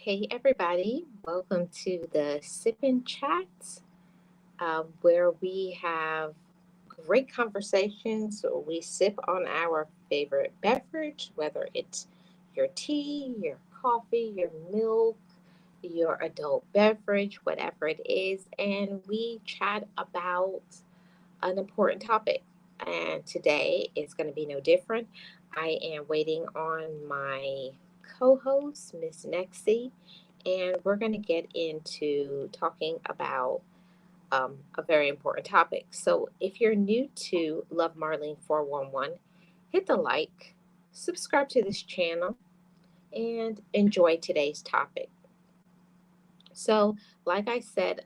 Hey, everybody, welcome to the Sip and Chats, where we have great conversations. So we sip on our favorite beverage, whether it's your tea, your coffee, your milk, your adult beverage, whatever it is, and we chat about an important topic. And today is going to be no different. I am waiting on my co host, Miss Nexie, and we're going to get into talking about a very important topic. So, if you're new to Love Marlene 411, hit the like, subscribe to this channel, and enjoy today's topic. So, like I said,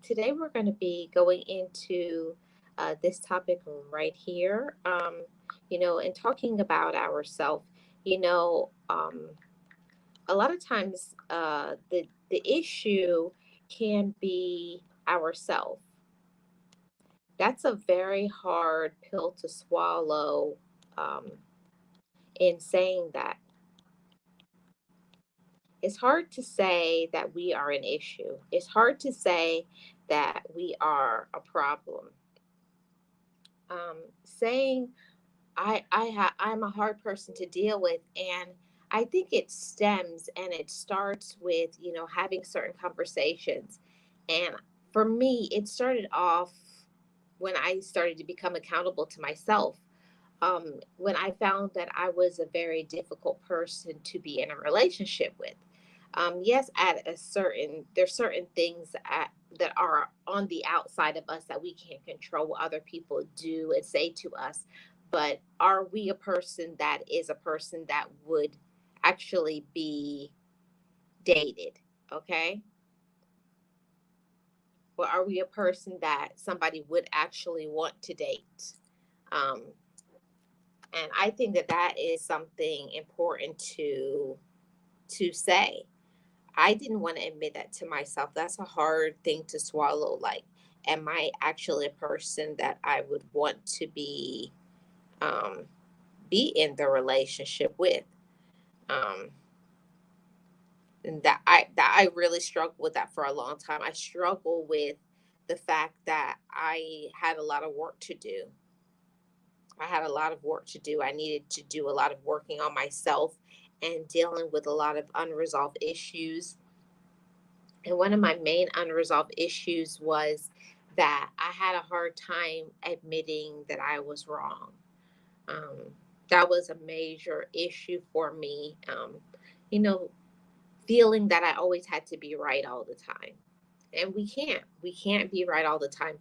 today we're going to be going into this topic right here, and talking about ourselves. You know, a lot of times the issue can be ourself. That's a very hard pill to swallow um, in saying that. It's hard to say that we are an issue. It's hard to say that we are a problem. Saying I'm a hard person to deal with, and I think it stems and it starts with having certain conversations. And for me, it started off when I started to become accountable to myself. When I found that I was a very difficult person to be in a relationship with. Yes, at a certain there's certain things that are on the outside of us that we can't control what other people do and say to us. But are we a person that is a person that would actually be dated? Okay. Or are we a person that somebody would actually want to date? Um, and I think that that is something important to say. I didn't want to admit that to myself. That's a hard thing to swallow. Like, am I actually a person that I would want to um, be in the relationship with? Um, and that I really struggled with that for a long time. I struggle with the fact that I had a lot of work to do. I had a lot of work to do. I needed to do a lot of working on myself and dealing with a lot of unresolved issues. And one of my main unresolved issues was that I had a hard time admitting that I was wrong. Um, that was a major issue for me. You know, feeling that I always had to be right all the time. And we can't be right all the time.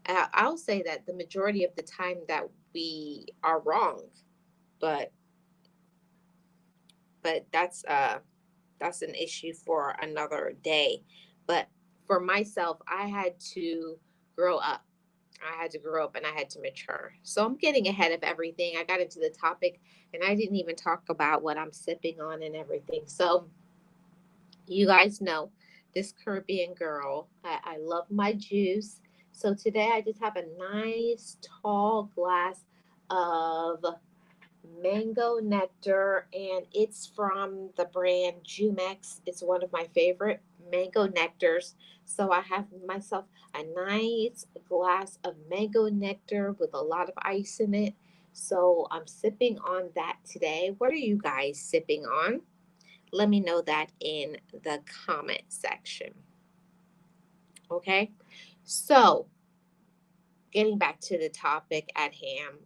I'll say that the majority of the time that we are wrong, but that's an issue for another day. But for myself, I had to grow up. I had to grow up and I had to mature. So I'm getting ahead of everything. I got into the topic and I didn't even talk about what I'm sipping on and everything. So you guys know this Caribbean girl. I love my juice. So today I just have a nice tall glass of mango nectar, and it's from the brand Jumex. It's one of my favorite mango nectars. So I have myself a nice glass of mango nectar with a lot of ice in it. So I'm sipping on that today. What are you guys sipping on? Let me know that in the comment section. Okay. So getting back to the topic at hand,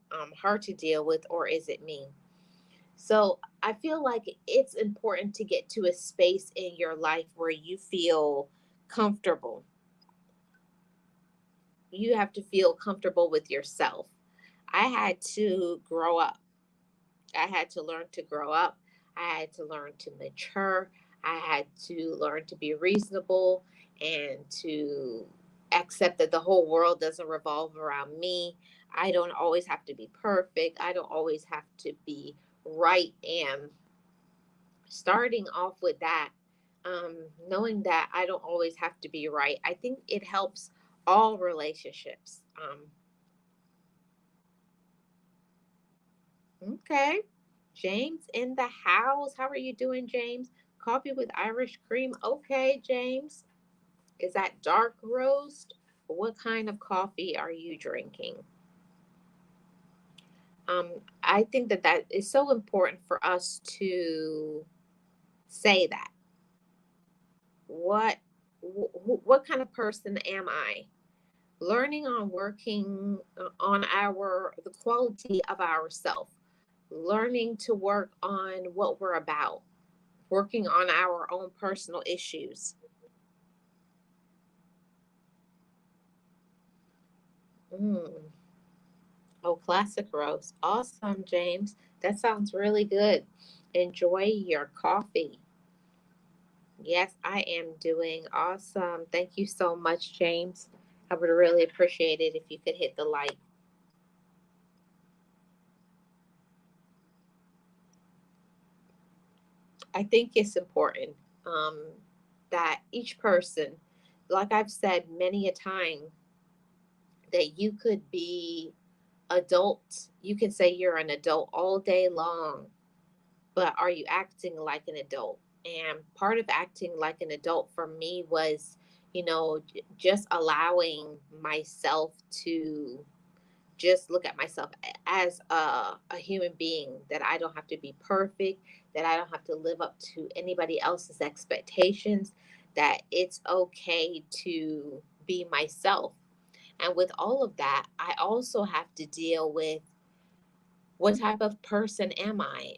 hard to deal with, or is it me? So I feel like it's important to get to a space in your life where you feel comfortable. You have to feel comfortable with yourself. I had to grow up. I had to learn to grow up. I had to learn to mature. I had to learn to be reasonable and to accept that the whole world doesn't revolve around me. I don't always have to be perfect. I don't always have to be right. And starting off with that, knowing that I don't always have to be right, I think it helps all relationships. Okay. James in the house. How are you doing, James? Coffee with Irish cream. Okay, James. Is that dark roast? What kind of coffee are you drinking? I think that that is so important for us to say that. What what kind of person am I? Learning on working on our the quality of ourself. Learning to work on what we're about. Working on our own personal issues. Mm. Oh, classic roast. Awesome, James. That sounds really good. Enjoy your coffee. Yes, I am doing awesome. Thank you so much, James. I would really appreciate it if you could hit the like. I think it's important um, that each person, like I've said many a time, that you could be adult. You can say you're an adult all day long, but are you acting like an adult? And part of acting like an adult for me was, just allowing myself to just look at myself as a human being, that I don't have to be perfect, that I don't have to live up to anybody else's expectations, that it's okay to be myself. And with all of that, I also have to deal with what type of person am I?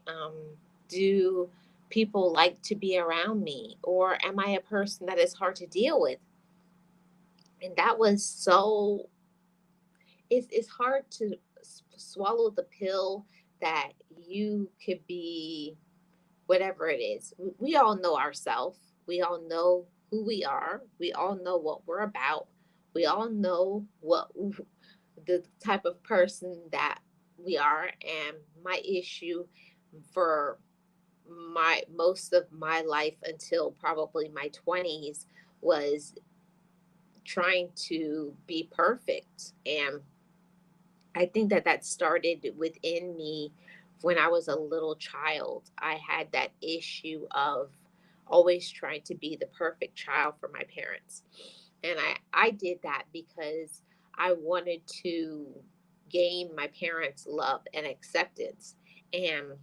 Do people like to be around me? Or am I a person that is hard to deal with? And that was so, it's hard to swallow the pill that you could be whatever it is. We all know ourselves. We all know who we are. We all know what we're about. We all know what the type of person that we are. And my issue for my most of my life until probably my 20s was trying to be perfect. And I think that that started within me when I was a little child. I had that issue of always trying to be the perfect child for my parents. And I did that because I wanted to gain my parents' love and acceptance. And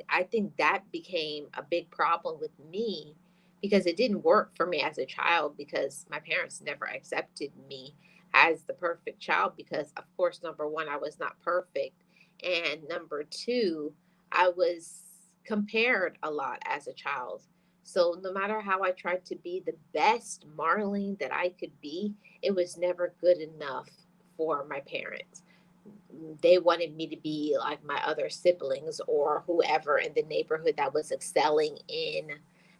I think that became a big problem with me because it didn't work for me as a child because my parents never accepted me as the perfect child because, of course, number one, I was not perfect. And number two, I was compared a lot as a child. So no matter how I tried to be the best Marlene that I could be, it was never good enough for my parents. They wanted me to be like my other siblings or whoever in the neighborhood that was excelling in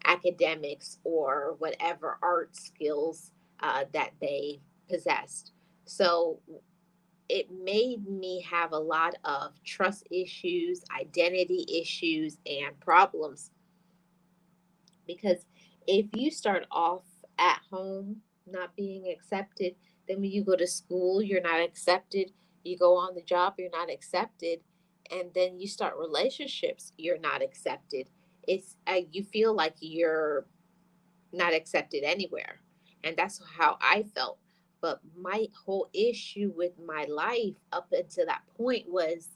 academics or whatever art skills that they possessed. So it made me have a lot of trust issues, identity issues, and problems because if you start off at home not being accepted, then when you go to school, you're not accepted. You go on the job, you're not accepted. And then you start relationships, you're not accepted. You feel like you're not accepted anywhere. And that's how I felt. But my whole issue with my life up until that point was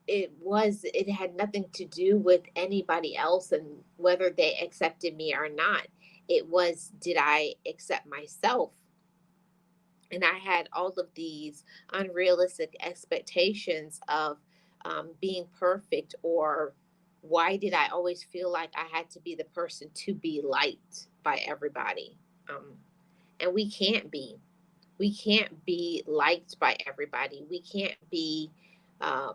it had nothing to do with anybody else and whether they accepted me or not. It was, did I accept myself? And I had all of these unrealistic expectations of being perfect, or why did I always feel like I had to be the person to be liked by everybody? And we can't be liked by everybody. We can't be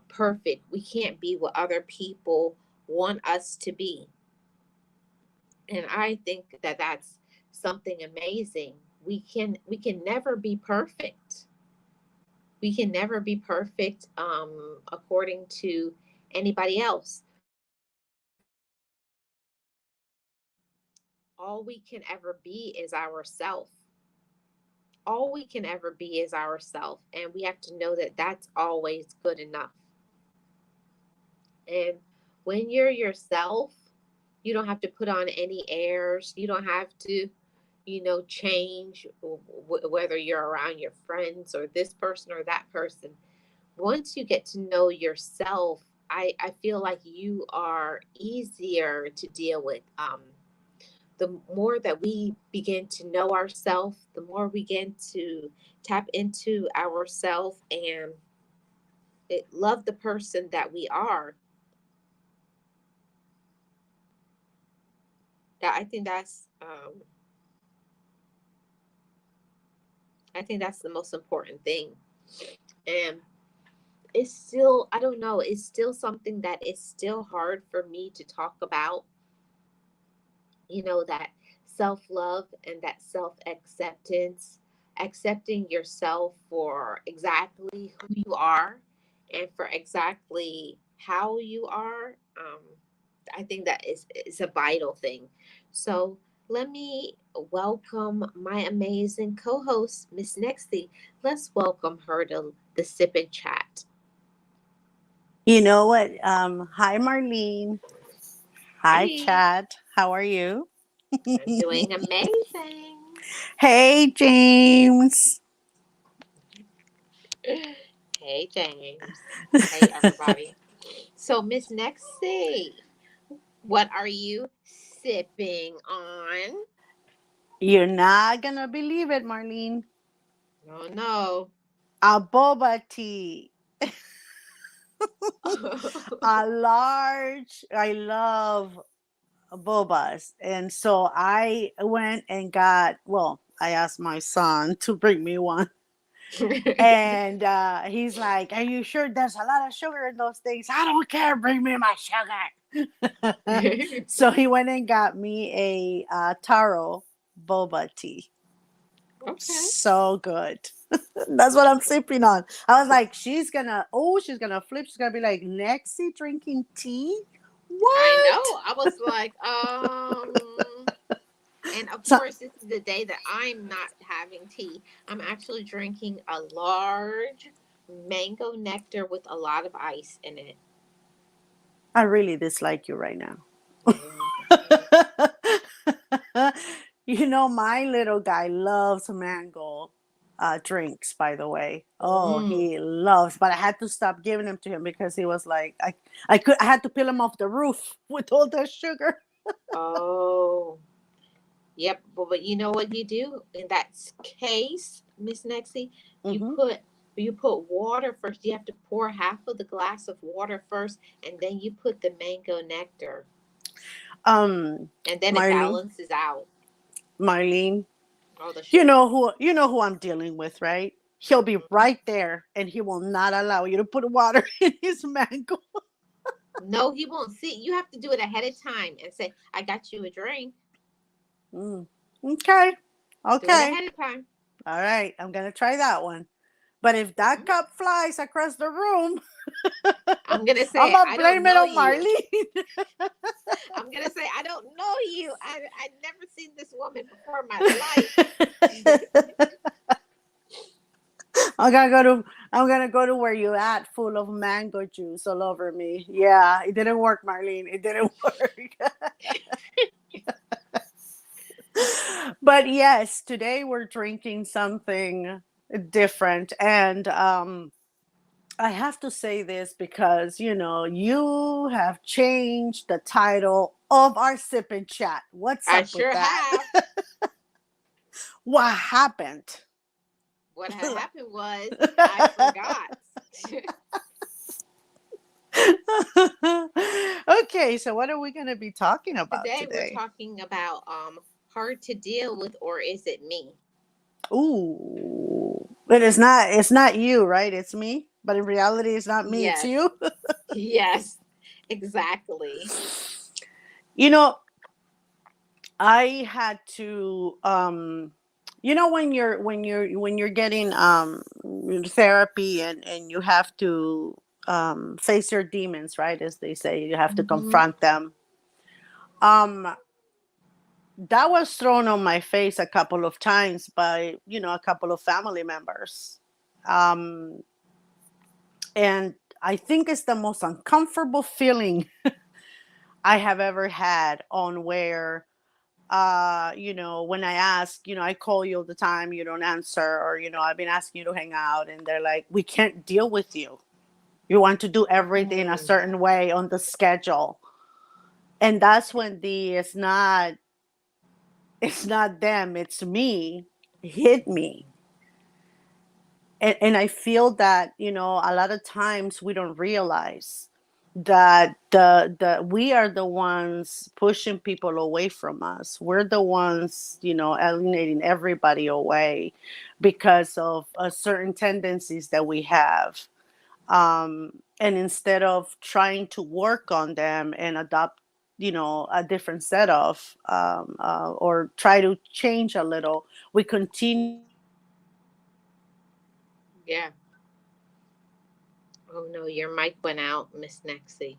perfect. We can't be what other people want us to be. And I think that that's something amazing. We can never be perfect. We can never be perfect according to anybody else. All we can ever be is ourself. All we can ever be is ourself, and we have to know that that's always good enough. And When you're yourself, you don't have to put on any airs. You don't have to, change whether you're around your friends or this person or that person. Once you get to know yourself, I feel like you are easier to deal with. The more that we begin to know ourselves, the more we begin to tap into ourselves and love the person that we are. That I think that's the most important thing. And it's still, I don't know, it's still something that is still hard for me to talk about, that self love and that self acceptance, accepting yourself for exactly who you are and for exactly how you are. I think that is a vital thing. So let me welcome my amazing co host, Miss Nexty. Let's welcome her to the Sip and Chat. You know what? Hi, Marlene. Hi, Hi, Chad. How are you? I'm doing amazing. Hey, James. Hey, James. Hey, everybody. So, Miss Nexty, what are you sipping on? You're not going to believe it, Marlene. Oh, no. A boba tea. A large. I love bobas. And so I went and got, well, I asked my son to bring me one. And he's like, "Are you sure there's a lot of sugar in those things?" I don't care. Bring me my sugar. So he went and got me a taro boba tea. Okay. So good. That's what I'm sipping on. I was like, she's gonna flip. She's gonna be like, Nexi drinking tea? I know. What? I was like, and of So course, this is the day that I'm not having tea. I'm actually drinking a large mango nectar with a lot of ice in it. I really dislike you right now. Mhm. You know, my little guy loves mango drinks, by the way. Oh, Mm. he loves, but I had to stop giving them to him because he was like, I had to peel him off the roof with all the sugar. Oh. Yep, but you know what you do in that case, Miss Nexie? You Hmm. put you put water first. You have to pour half of the glass of water first, and then you put the mango nectar, Um, and then it Marlene, balances out Marlene, all the sugar. you know who I'm dealing with, right? He'll be Mhm. right there, and he will not allow you to put water in his mango. No, he won't see. You have to do it ahead of time and say, "I got you a drink." Mm. Okay, Do it okay, ahead of time. all right. I'm gonna try that one. But if that Mhm. cup flies across the room, I'm gonna I'm say, gonna "I don't blame it know on you." Marlene. I'm gonna say, "I don't know you. I never seen this woman before in my life." I'm gonna go to I'm gonna go to where you at, full of mango juice all over me. Yeah, it didn't work, Marlene. It didn't work. But yes, today we're drinking something different, and I have to say this because you have changed the title of our sip and chat. What's I up with sure that? have. What happened? What had happened was I forgot. Okay, so what are we going to be talking about Today we're today? talking about hard to deal with, or is it me? Ooh, but it's not you, right? It's me. But in reality, it's not me. It's Yes. you. Yes. Exactly. You know, I had to when you're getting therapy, and you have to face your demons, right? As they say, you have to Hmm. confront them. Um that was thrown on my face a couple of times by, a couple of family members. Um and I think it's the most uncomfortable feeling I have ever had on where, when I ask, I call you all the time, you don't answer, or, I've been asking you to hang out, and they're like, we can't deal with you. You want to do everything a Mm, certain way on the schedule. And that's when it's not them, it's me, hit me. And I feel that, a lot of times we don't realize that the we are the ones pushing people away from us. We're the ones, alienating everybody away because of certain tendencies that we have. And instead of trying to work on them and adopt, a different set of, or try to change a little, we continue yeah. Oh no, your mic went out, Miss Nexie.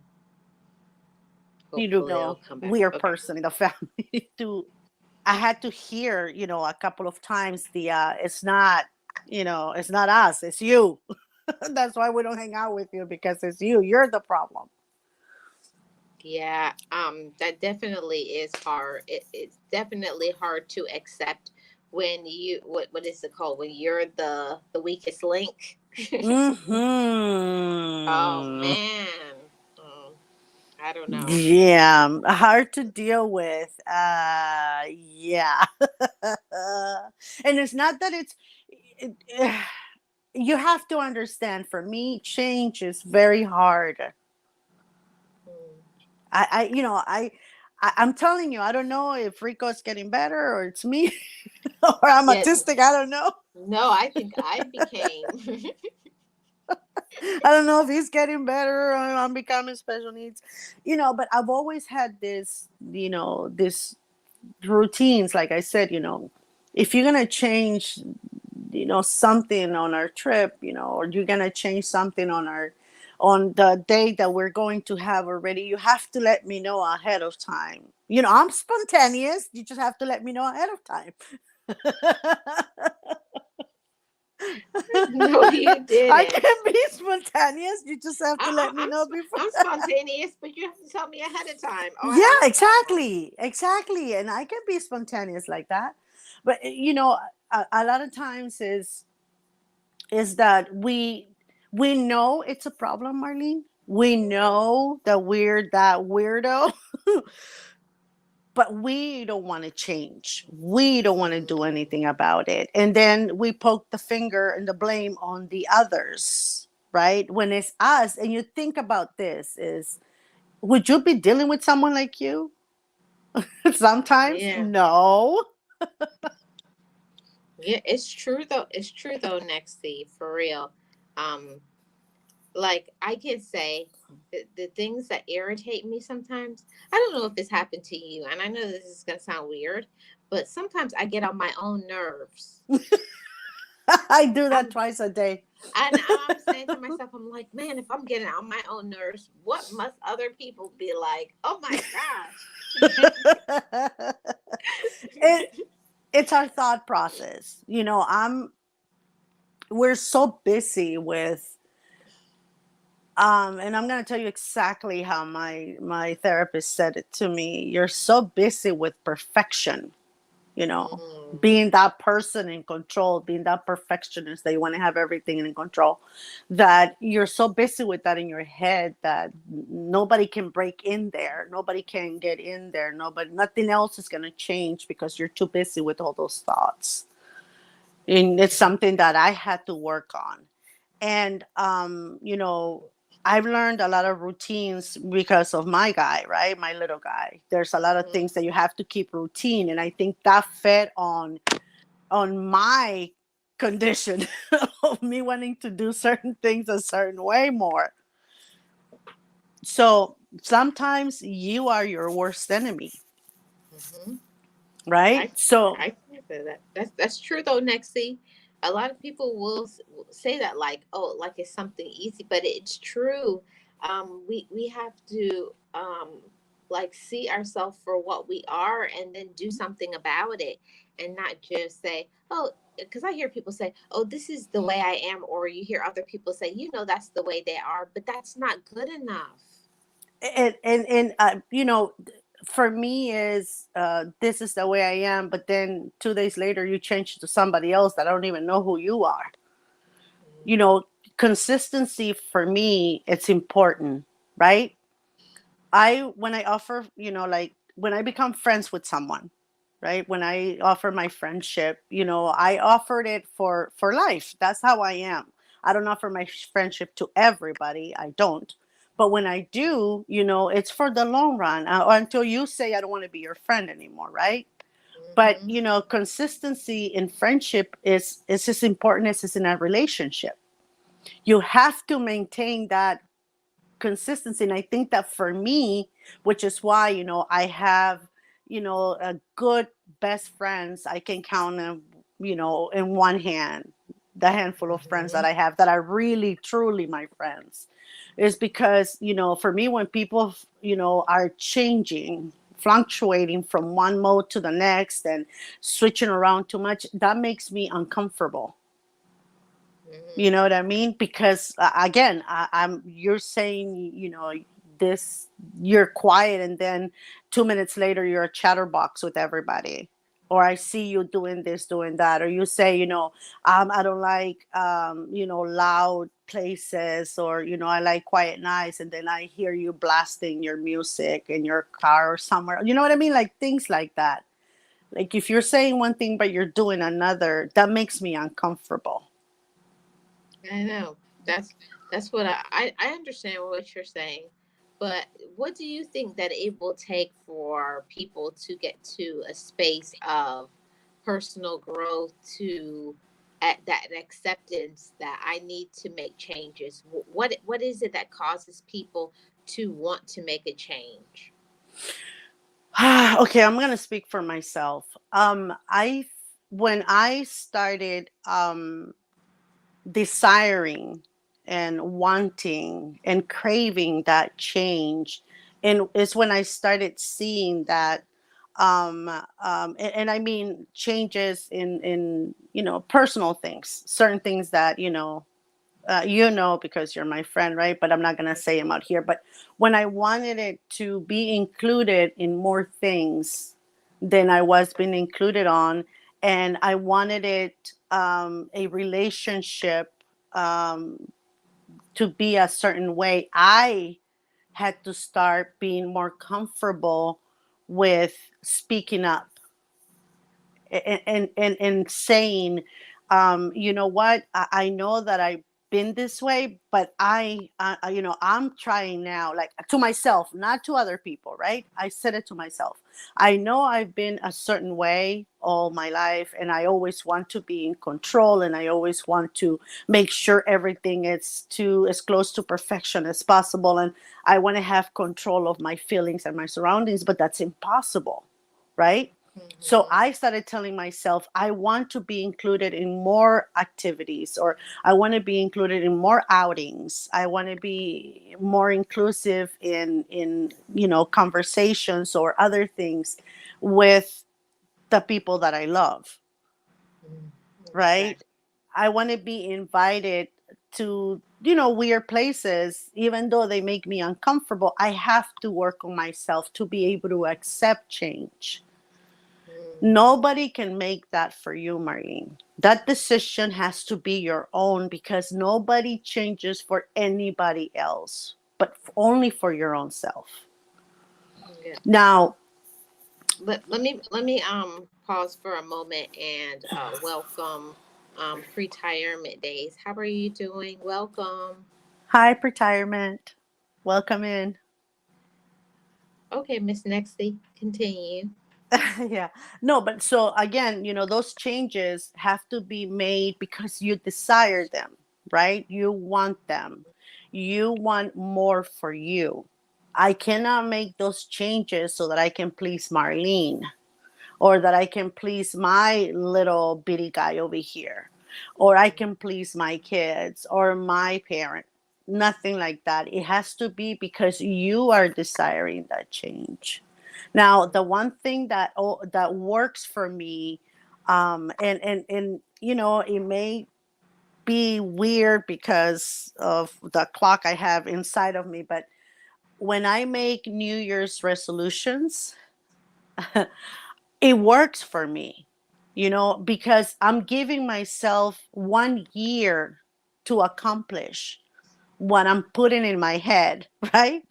to Hopefully it'll know come back. weird Okay. person in the family to I had to hear, a couple of times the it's not us, it's you. That's why we don't hang out with you, because it's you. You're the problem. Yeah, that definitely is hard. It's definitely hard to accept when you what is it called? When you're the weakest link. Oh Hmm. man. Mm, I don't know. Yeah, hard to deal with. Yeah. And it's not that it, you have to understand, for me, change is very hard. Mm, I'm telling you, I don't know if Rico's getting better or it's me or I'm yeah. autistic. I don't know. No, I think I became. I don't know if he's getting better or I'm becoming special needs. But I've always had this routines, like I said, if you're gonna change, something on our trip, or you're gonna change something on the day that we're going to have already, you have to let me know ahead of time. I'm spontaneous. You just have to let me know ahead of time. No, you I didn't. can be spontaneous. You just have to let me know before. I'm spontaneous, but you have to tell me ahead of time. Oh, I Yeah, have no problem. exactly. And I can be spontaneous like that. But a lot of times is that we know it's a problem, Marlene. We Hmm. know that we're that weirdo, but we don't want to change. We don't want to do Hmm. anything about it. And then we poke the finger and the blame on the others, right? When it's us. And you think about this is, would you be dealing with someone like you? Sometimes Yeah. no. Yeah, it's true though. It's true though, Nexty, for real. Um, like I can say the things that irritate me sometimes. I don't know if this happened to you, and I know this is gonna sound weird, but sometimes I get on my own nerves. I do that I'm twice a day. and I'm saying to myself, I'm like, man, if I'm getting on my own nerves, what must other people be like? Oh my gosh. it it's our thought process. We're so busy with, and I'm going to tell you exactly how my therapist said it to me. You're so busy with perfection, you know, Mm, being that person in control, being that perfectionist that you want to have everything in control, that you're so busy with that in your head that nobody can break in there, nobody can get in there, nothing else is going to change because you're too busy with all those thoughts. And it's something that I had to work on. And I've learned a lot of routines because of my guy, right? My little guy. There's a lot of mm, things that you have to keep routine, and I think that fed on my condition of me wanting to do certain things a certain way more. So sometimes you are your worst enemy, mhm. right? I So I can say that. That's true though, Nexie. A lot of people will say that like, oh, like it's something easy, but it's true. We have to like see ourselves for what we are, and then do something about it, and not just say, oh, because I hear people say, oh, this is the way I am, or you hear other people say, that's the way they are, but that's not good enough. And for me is this is the way I am, but then 2 days later you change to somebody else that I don't even know who you are. you Mhm. know Consistency for me, it's important, right? I When I offer, like when I become friends with someone, right? When I offer my friendship, I offered it for life. That's how I am. I don't offer my friendship to everybody. I don't. But when I do, it's for the long run, until you say I don't want to be your friend anymore, right? But Mhm. consistency in friendship is as important as it's in a relationship. You have to maintain that consistency. And I think that for me, which is why, I have, a good best friends, I can count them, in one hand, the handful of friends that Mhm. I have that are really, truly my friends, is because, for me, when people, are changing, fluctuating from one mode to the next and switching around too much, that makes me uncomfortable. You Mhm. know what I mean? Because again, I'm you're saying, this, you're quiet, and then 2 minutes later you're a chatterbox with everybody. Or I see you doing this, doing that. Or you say, I don't like, loud places, or, I like quiet nights. And then I hear you blasting your music in your car or somewhere. You know what I mean? Like things like that. Like if you're saying one thing, but you're doing another, that makes me uncomfortable. I know. That's what I understand what you're saying. But what do you think that it will take for people to get to a space of personal growth, to at that acceptance that I need to make changes? What is it that causes people to want to make a change? Okay, I'm gonna speak for myself. I When I started desiring and wanting and craving that change, and it's when I started seeing that, and I mean changes in personal things, certain things that because you're my friend, right? But I'm not going to say them out here. But when I wanted it to be included in more things than I was being included on, and I wanted it, a relationship, to be a certain way, I had to start being more comfortable with speaking up and saying, you know what, I know that I've been this way, but I'm trying now, like to myself, not to other people, right? I said it to myself. I know I've been a certain way all my life, and I always want to be in control, and I always want to make sure everything is to as close to perfection as possible, and I want to have control of my feelings and my surroundings, but that's impossible, right? So Mhm. I started telling myself, I want to be included in more activities, or I want to be included in more outings. I want to be more inclusive in conversations or other things with the people that I love, Mhm. right? Exactly. I want to be invited to, weird places, even though they make me uncomfortable. I have to work on myself to be able to accept change. Mhm. Nobody can make that for you, Marlene. That decision has to be your own, because nobody changes for anybody else, but only for your own self. Yeah. Now, Let me pause for a moment and welcome pre-retirement days. How are you doing? Welcome. hi, retirement. Welcome in. Okay, Miss Nexty, continue. Yeah. No, but so again, those changes have to be made because you desire them, right? You want them. You want more for you. I cannot make those changes so that I can please Marlene, or that I can please my little bitty guy over here, or I can please my kids or my parent. Nothing like that. It has to be because you are desiring that change. Now, the one thing that works for me, and it may be weird because of the clock I have inside of me, but when I make New Year's resolutions, it works for me, because I'm giving myself 1 year to accomplish what I'm putting in my head, right?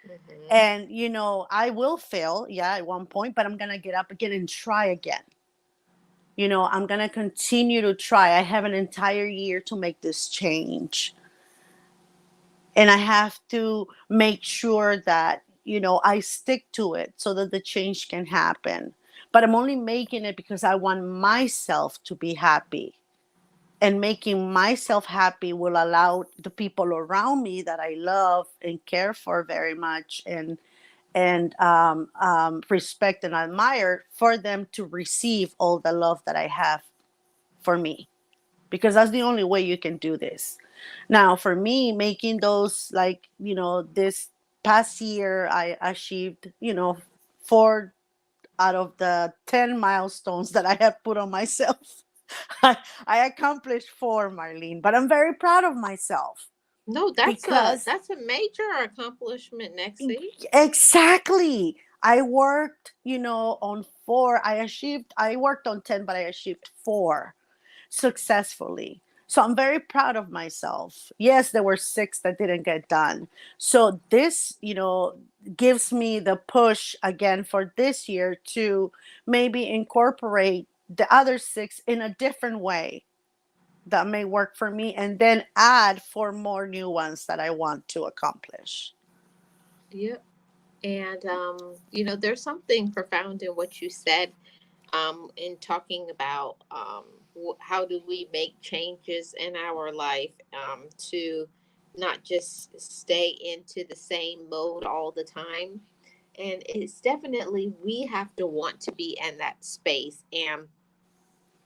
Hmm. And, I will fail, yeah, at one point, but I'm going to get up again and try again. I'm going to continue to try. I have an entire year to make this change. And I have to make sure that, I stick to it so that the change can happen. But I'm only making it because I want myself to be happy. And making myself happy will allow the people around me that I love and care for very much, and respect and admire, for them to receive all the love that I have for me, because that's the only way you can do this. Now, for me, making those, like, this past year, I achieved, 4 out of the 10 milestones that I have put on myself. I accomplished 4, Marlene, but I'm very proud of myself No, that's a because that's a major accomplishment, Nexie. exactly. I worked, on 4. I worked on 10, but I achieved 4 successfully. So I'm very proud of myself. Yes, there were 6 that didn't get done. So this, gives me the push again for this year to maybe incorporate the other 6 in a different way that may work for me, and then add 4 more new ones that I want to accomplish. Yep. And there's something profound in what you said, in talking about, how do we make changes in our life, to not just stay into the same mode all the time. And it's definitely, we have to want to be in that space. And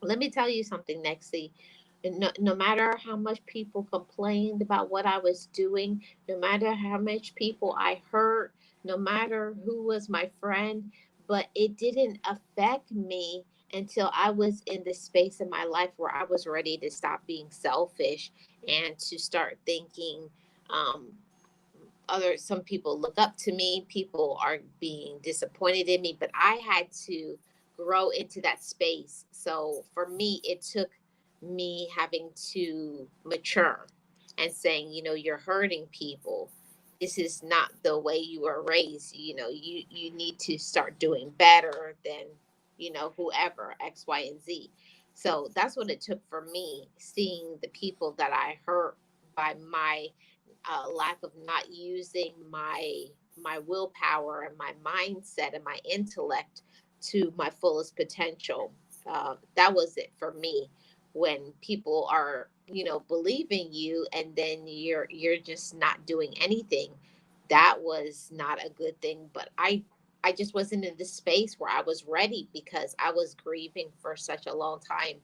let me tell you something, Nexie. No matter how much people complained about what I was doing, no matter how much people I hurt, no matter who was my friend, but it didn't affect me until I was in the space in my life where I was ready to stop being selfish and to start thinking, um, some people look up to me, people are being disappointed in me, but I had to grow into that space. So for me, it took me having to mature and saying, you're hurting people. This is not the way you were raised. You need to start doing better than, whoever, X, Y, and Z. So that's what it took for me, seeing the people that I hurt by my, lack of not using my willpower and my mindset and my intellect to my fullest potential. That was it for me. When people are, believing you, and then you're just not doing anything, that was not a good thing. But I just wasn't in this space where I was ready, because I was grieving for such a long time,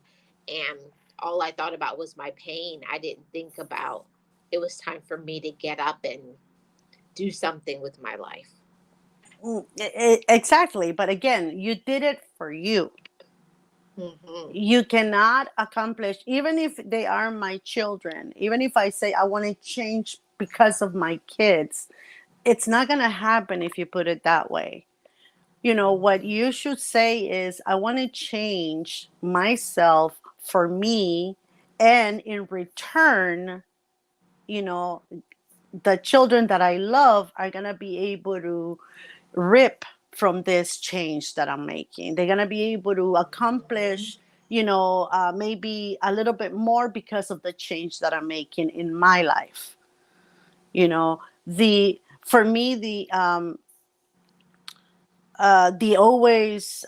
and all I thought about was my pain. I didn't think about it was time for me to get up and do something with my life. Exactly. But again, you did it for you. Hmm. You cannot accomplish, even if they are my children, even if I say I want to change because of my kids, it's not going to happen if you put it that way. What you should say is, I want to change myself for me, and in return, you know the children that I love are going to be able to rip from this change that I'm making. They're going to be able to accomplish, maybe a little bit more because of the change that I'm making in my life. The For me, the always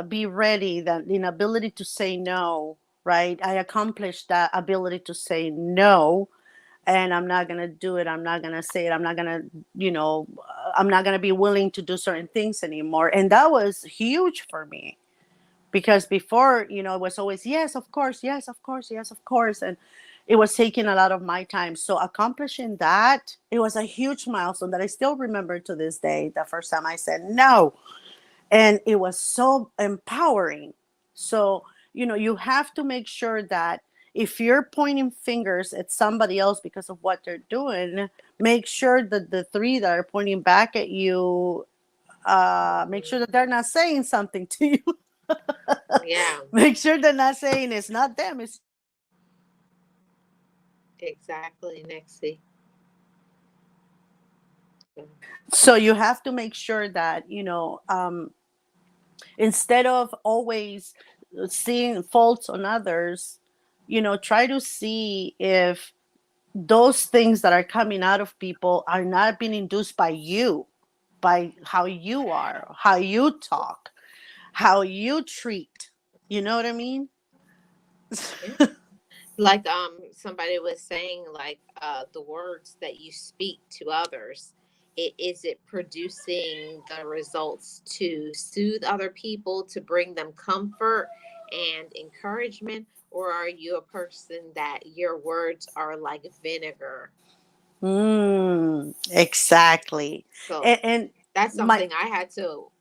be ready, that inability to say no, right? I accomplished that ability to say no, and I'm not going to do it. I'm not going to say it. I'm not going to, I'm not going to be willing to do certain things anymore. And that was huge for me, because before, it was always, yes, of course, yes, of course, yes, of course. And it was taking a lot of my time. So accomplishing that, it was a huge milestone that I still remember to this day, the first time I said no. And it was so empowering. So, you have to make sure that if you're pointing fingers at somebody else because of what they're doing, make sure that the three that are pointing back at you, make sure that they're not saying something to you. Yeah, Make sure they're not saying it's not them, it's exactly, Nexie. so you have to make sure that instead of always seeing faults on others, try to see if those things that are coming out of people are not being induced by you, by how you are, how you talk, how you treat. You know what I mean? Yeah. Like somebody was saying, like the words that you speak to others, is it producing the results to soothe other people, to bring them comfort and encouragement, or are you a person that your words are like vinegar? Exactly. So And that's my something I had to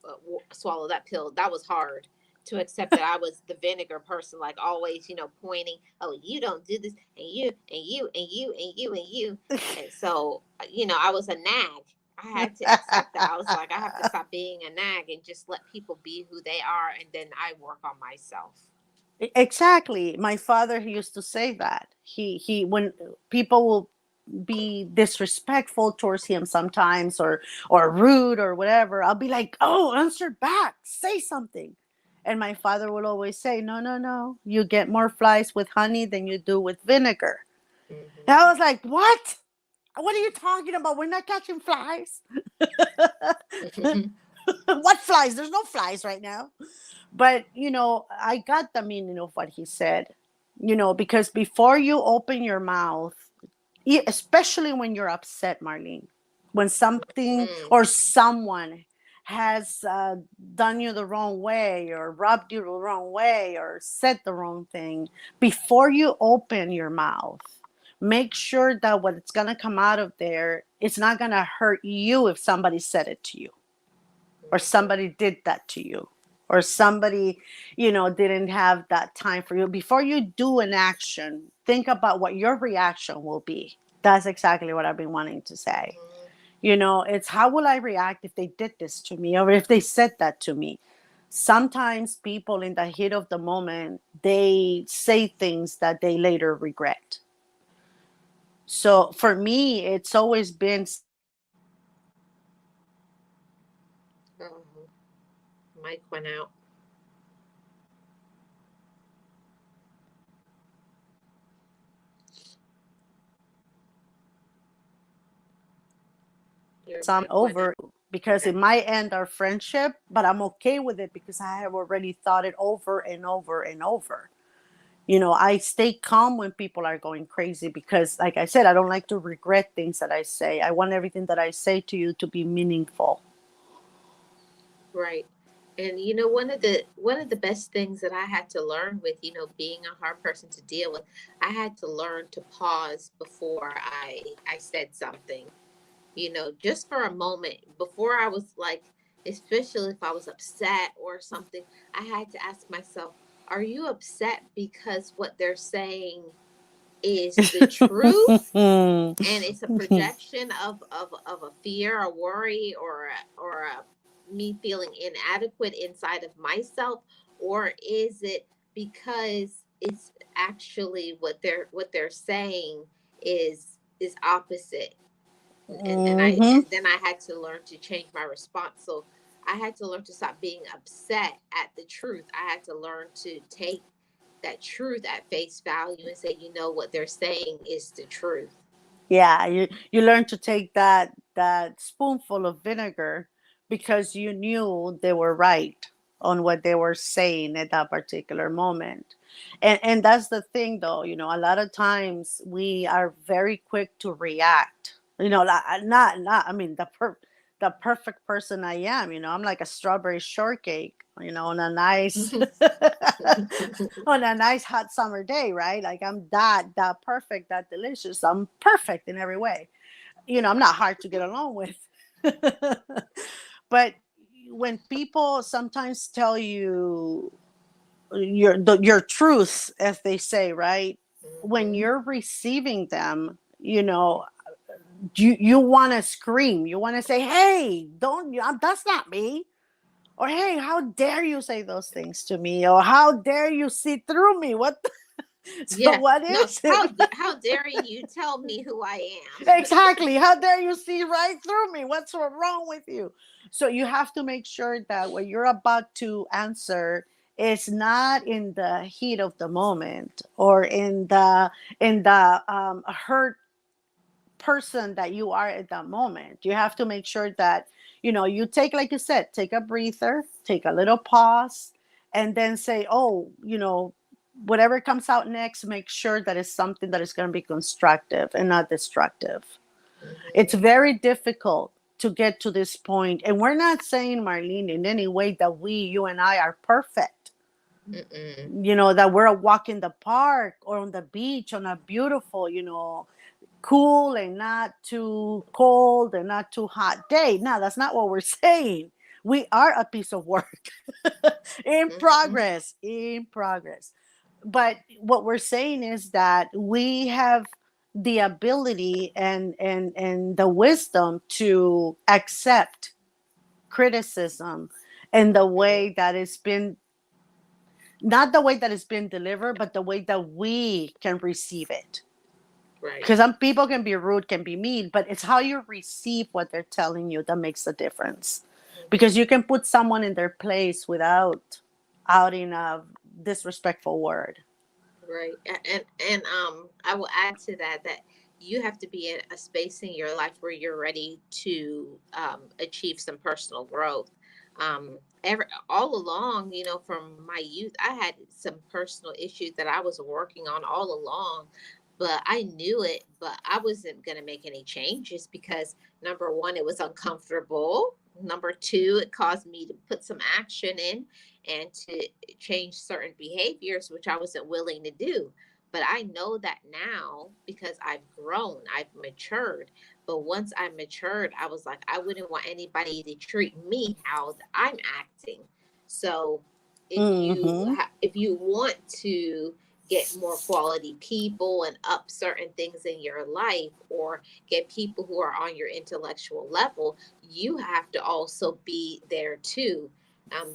swallow that pill. That was hard to accept, that I was the vinegar person, like always, pointing, oh, you don't do this, and you, and you, and you, and you, and you. And so, I was a nag. I had to accept that. I was like, I have to stop being a nag and just let people be who they are, and then I work on myself. exactly. My father, he used to say that. He when people will be disrespectful towards him sometimes, or rude or whatever, I'll be like, "Oh, answer back. Say something." And my father will always say, "No, no, no. You get more flies with honey than you do with vinegar." And I Hmm. was like, "What? What are you talking about? We're not catching flies." What flies? There's no flies right now. But I got the meaning of what he said. Because before you open your mouth, especially when you're upset, Marlene, when something Mm. or someone has done you the wrong way, or rubbed you the wrong way, or said the wrong thing, before you open your mouth, make sure that what's going to come out of there, it's not going to hurt you if somebody said it to you, or somebody did that to you, or somebody didn't have that time for you. Before you do an action, think about what your reaction will be. That's exactly what I've been wanting to say. It's how will I react if they did this to me, or if they said that to me. Sometimes people in the heat of the moment, they say things that they later regret. So for me, it's always been Oh, Mike went out. Your some mic went out. over, because Okay. it might end our friendship, but I'm okay with it because I have already thought it over and over and over. I stay calm when people are going crazy because, like I said, I don't like to regret things that I say. I want everything that I say to you to be meaningful. Right. And one of the best things that I had to learn with, being a hard person to deal with, I had to learn to pause before I said something. Just for a moment before I was like, especially if I was upset or something, I had to ask myself, are you upset because what they're saying is the truth, and it's a projection of a fear, a worry, or me feeling inadequate inside of myself, or is it because it's actually what they're saying is opposite? Hmm. And then I had to learn to change my response. So I had to learn to stop being upset at the truth. I had to learn to take that truth at face value and say, what they're saying is the truth. Yeah, you learn to take that spoonful of vinegar because you knew they were right on what they were saying at that particular moment. And that's the thing, though, a lot of times we are very quick to react. Not I mean, the perfect person I am, I'm like a strawberry shortcake, on a nice on a nice hot summer day, right? Like I'm that perfect, that delicious. I'm perfect in every way. I'm not hard to get along with. But when people sometimes tell you your truth, as they say, right? when Mm-hmm. you're receiving them, you want to scream, you want to say, hey, don't you, that's not me, or hey, how dare you say those things to me, or how dare you see through me, so Yeah. what No. is it? How dare you tell me who I am? Exactly, how dare you see right through me, what's wrong with you? So you have to make sure that what you're about to answer is not in the heat of the moment, or in the hurt person that you are at that moment. You have to make sure that, you take, like you said, take a breather, take a little pause, and then say, oh, whatever comes out next, make sure that it's something that is going to be constructive and not destructive. It's Mm-hmm. very difficult to get to this point. And we're not saying, Marlene, in any way that you and I are perfect. Mm-mm. That we're a walk in the park or on the beach on a beautiful, cool and not too cold and not too hot day. No, that's not what we're saying. We are a piece of work in Mm-hmm. progress, in progress. But what we're saying is that we have the ability and the wisdom to accept criticism in the Mm-hmm. way that it's been, not the way that it's been delivered, but the way that we can receive it. Right. Because some people can be rude, can be mean, but it's how you receive what they're telling you that makes a difference. Because Mm-hmm. you can put someone in their place without outing a disrespectful word. Right. And I will add to that that you have to be in a space in your life where you're ready to achieve some personal growth. All along, from my youth, I had some personal issues that I was working on all along, but I knew it, but I wasn't going to make any changes because number one, it was uncomfortable. Number two, it caused me to put some action in and to change certain behaviors, which I wasn't willing to do. But I know that now because I've grown, I've matured. But once I matured, I was like, I wouldn't want anybody to treat me how I'm acting. So Mm-hmm. if you want to get more quality people and up certain things in your life or get people who are on your intellectual level, you have to also be there too,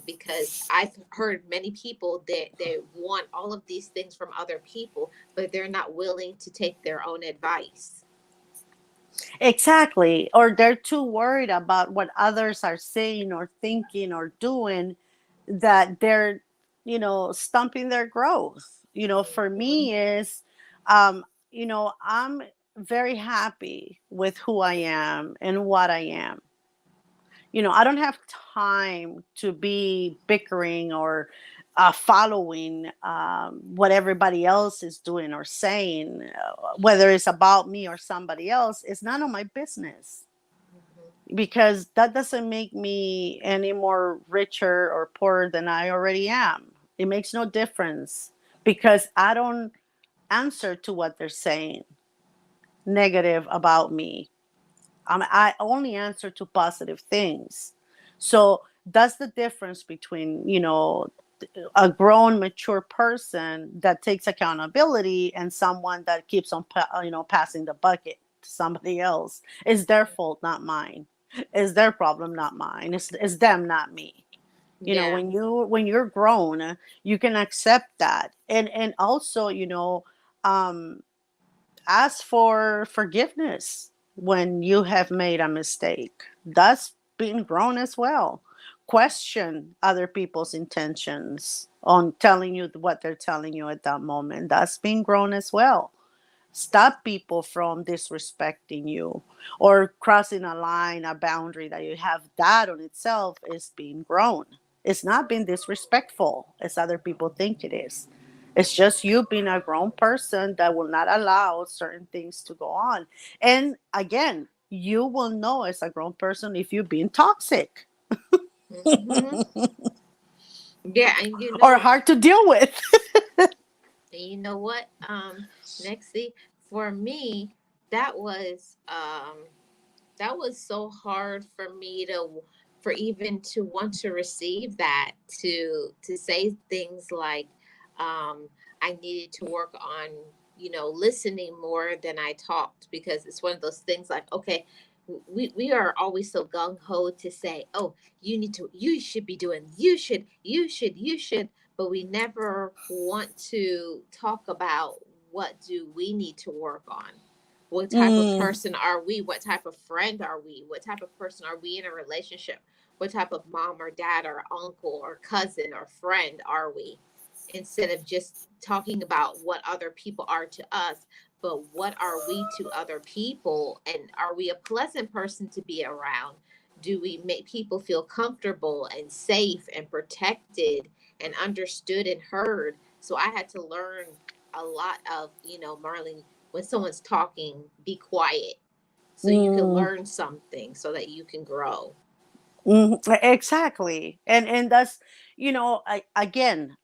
because I've heard many people that they want all of these things from other people, but they're not willing to take their own advice. Exactly. Or they're too worried about what others are saying or thinking or doing, that they're, stumping their growth. For Mhm. me is, I'm very happy with who I am and what I am. I don't have time to be bickering or following what everybody else is doing or saying, whether it's about me or somebody else. It's none of my business, Mhm. because that doesn't make me any more richer or poorer than I already am. It makes no difference, because I don't answer to what they're saying negative about me. I only answer to positive things. So that's the difference between, a grown, mature person that takes accountability and someone that keeps on, passing the bucket to somebody else. It's their fault, not mine. It's their problem, not mine. It's them, not me. Yeah. When you're grown, you can accept that, and also, um, ask for forgiveness when you have made a mistake. That's being grown as well. Question other people's intentions on telling you what they're telling you at that moment. That's being grown as well. Stop people from disrespecting you or crossing a line, a boundary that you have. That on itself is being grown. It's not being disrespectful as other people think it is. It's just you being a grown person that will not allow certain things to go on. And again, you will know as a grown person if you're being toxic Hmm. Yeah, and or hard to deal with. you know what? Nexie, for me, that was so hard for me to for even to want to receive that, to say things like, I needed to work on listening more than I talked, because it's one of those things like, okay, we are always so gung ho to say, oh, you should be doing, you should, but we never want to talk about what do we need to work on. What type of Mm, person are we? What type of friend are we? What type of person are we in a relationship? What type of mom or dad or uncle or cousin or friend are we? Instead of just talking about what other people are to us, but what are we to other people? And are we a pleasant person to be around? Do we make people feel comfortable and safe and protected and understood and heard? So I had to learn a lot of, Marlene, when someone's talking, be quiet so you can mm, learn something so that you can grow. exactly. And that's, again,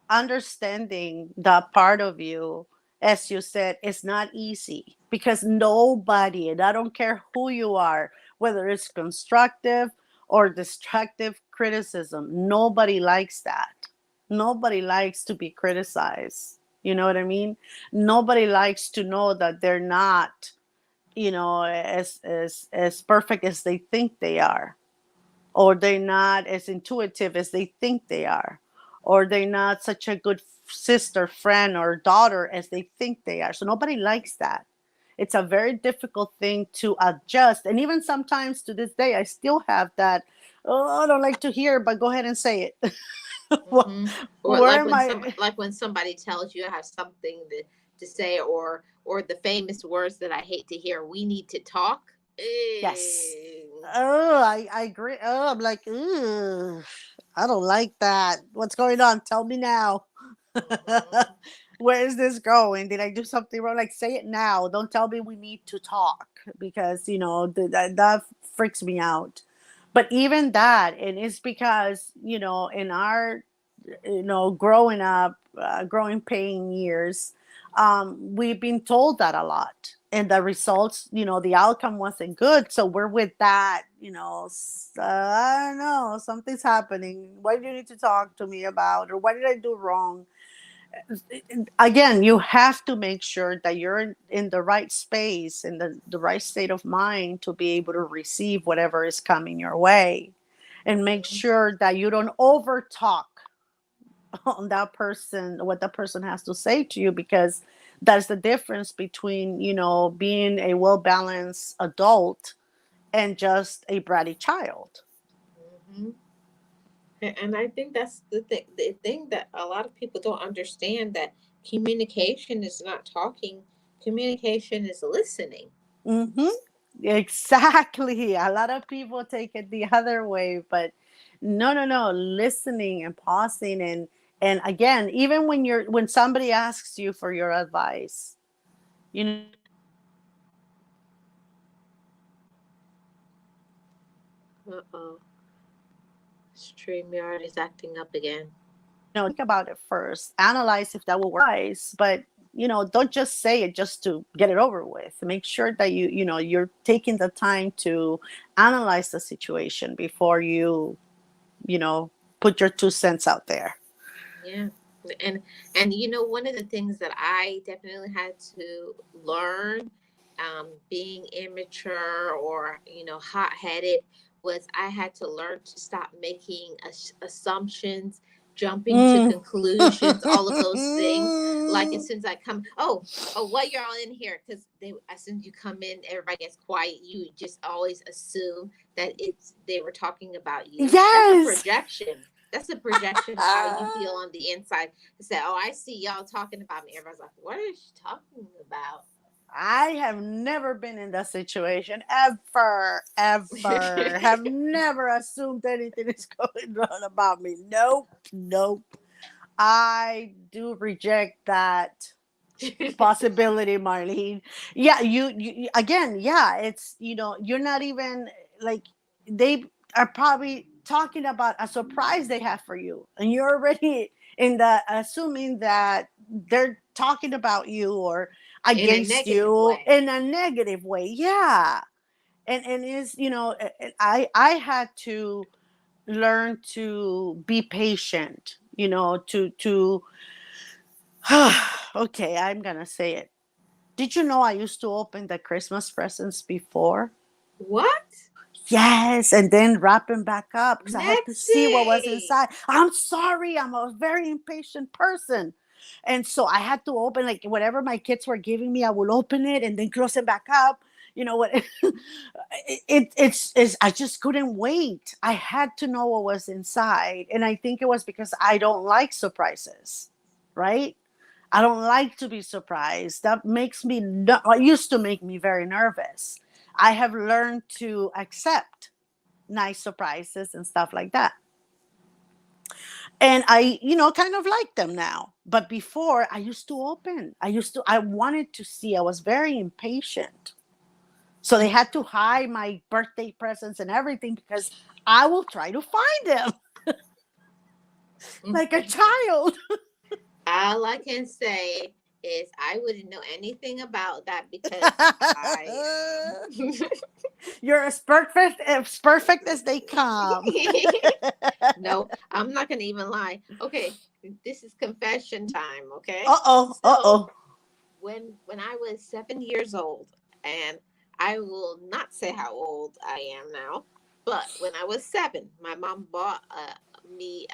understanding that part of you, as you said, is not easy because nobody, and I don't care who you are, whether it's constructive or destructive criticism, nobody likes that. Nobody likes to be criticized. You know what I mean? Nobody likes to know that they're not, as perfect as they think they are, or they're not as intuitive as they think they are, or they're not such a good sister, friend, or daughter as they think they are. So nobody likes that. It's a very difficult thing to adjust. And even sometimes to this day, I still have that. Oh, I don't like to hear, but go ahead and say it. Hmm. Or Where like am when I? somebody tells you I have something to say, or the famous words that I hate to hear, we need to talk. Yes. Eh. Oh, I agree. Oh, I'm like, ugh, I don't like that. What's going on? Tell me now. Mhm. Where is this going? Did I do something wrong? Like, say it now. Don't tell me we need to talk because, that freaks me out. But even that, and it's because, in our, growing up, growing pain years, we've been told that a lot. And the results, the outcome wasn't good. So we're with that, I don't know, something's happening. What do you need to talk to me about? Or what did I do wrong? Again, you have to make sure that you're in the right space, in the right state of mind to be able to receive whatever is coming your way. And make Mhm. sure that you don't over talk on that person, what that person has to say to you, because that's the difference between, being a well balanced adult and just a bratty child. Mhm. And I think that's the thing that a lot of people don't understand, that communication is not talking, communication is listening. Mm-hmm. Exactly. A lot of people take it the other way, but no, no, no. Listening and pausing, and again, even when somebody asks you for your advice, you know, Uh-oh. StreamYard is acting up again. think about it first, analyze if that will work, but don't just say it just to get it over with. Make sure that you're taking the time to analyze the situation before you know put your 2 cents out there. Yeah. And one of the things that I definitely had to learn, being immature or hot-headed, was I had to learn to stop making assumptions, jumping to Mm. conclusions, all of those things. Like as soon as I come, oh, what y'all in here? Because they, as soon as you come in, everybody gets quiet. You just always assume that they were talking about you. That's a Yes. projection. That's a projection of how you feel on the inside. To say, "Oh, I see y'all talking about me." Everybody's like, "What is she talking about?" I have never been in that situation ever, ever. Have never assumed anything is going on about me. Nope, nope. I do reject that possibility, Marlene. Yeah, again, yeah, it's, you're not even like, they are probably talking about a surprise they have for you, and you're already in the assuming that they're talking about you or In a against negative you way. in a negative way. Yeah. And is, I had to learn to be patient, to Okay, I'm gonna say it. Did you know I used to open the Christmas presents before? What? Yes, and then wrap them back up because I had to see what was Nexie. inside. I'm sorry, I'm a very impatient person. And so I had to open like whatever my kids were giving me, I would open it and then close it back up. You know what? It's I just couldn't wait. I had to know what was inside. And I think it was because I don't like surprises, right? I don't like to be surprised. That makes me, used to make me very nervous. I have learned to accept nice surprises and stuff like that. And I, kind of like them now. But before, I used to open. I wanted to see. I was very impatient. So they had to hide my birthday presents and everything because I will try to find them like a child. All I can say is I wouldn't know anything about that because I You're as perfect as they come. no, I'm not gonna even lie. Okay, this is confession time, okay? Uh-oh, So uh-oh. when I was 7 years old, and I will not say how old I am now, but when I was seven, my mom bought me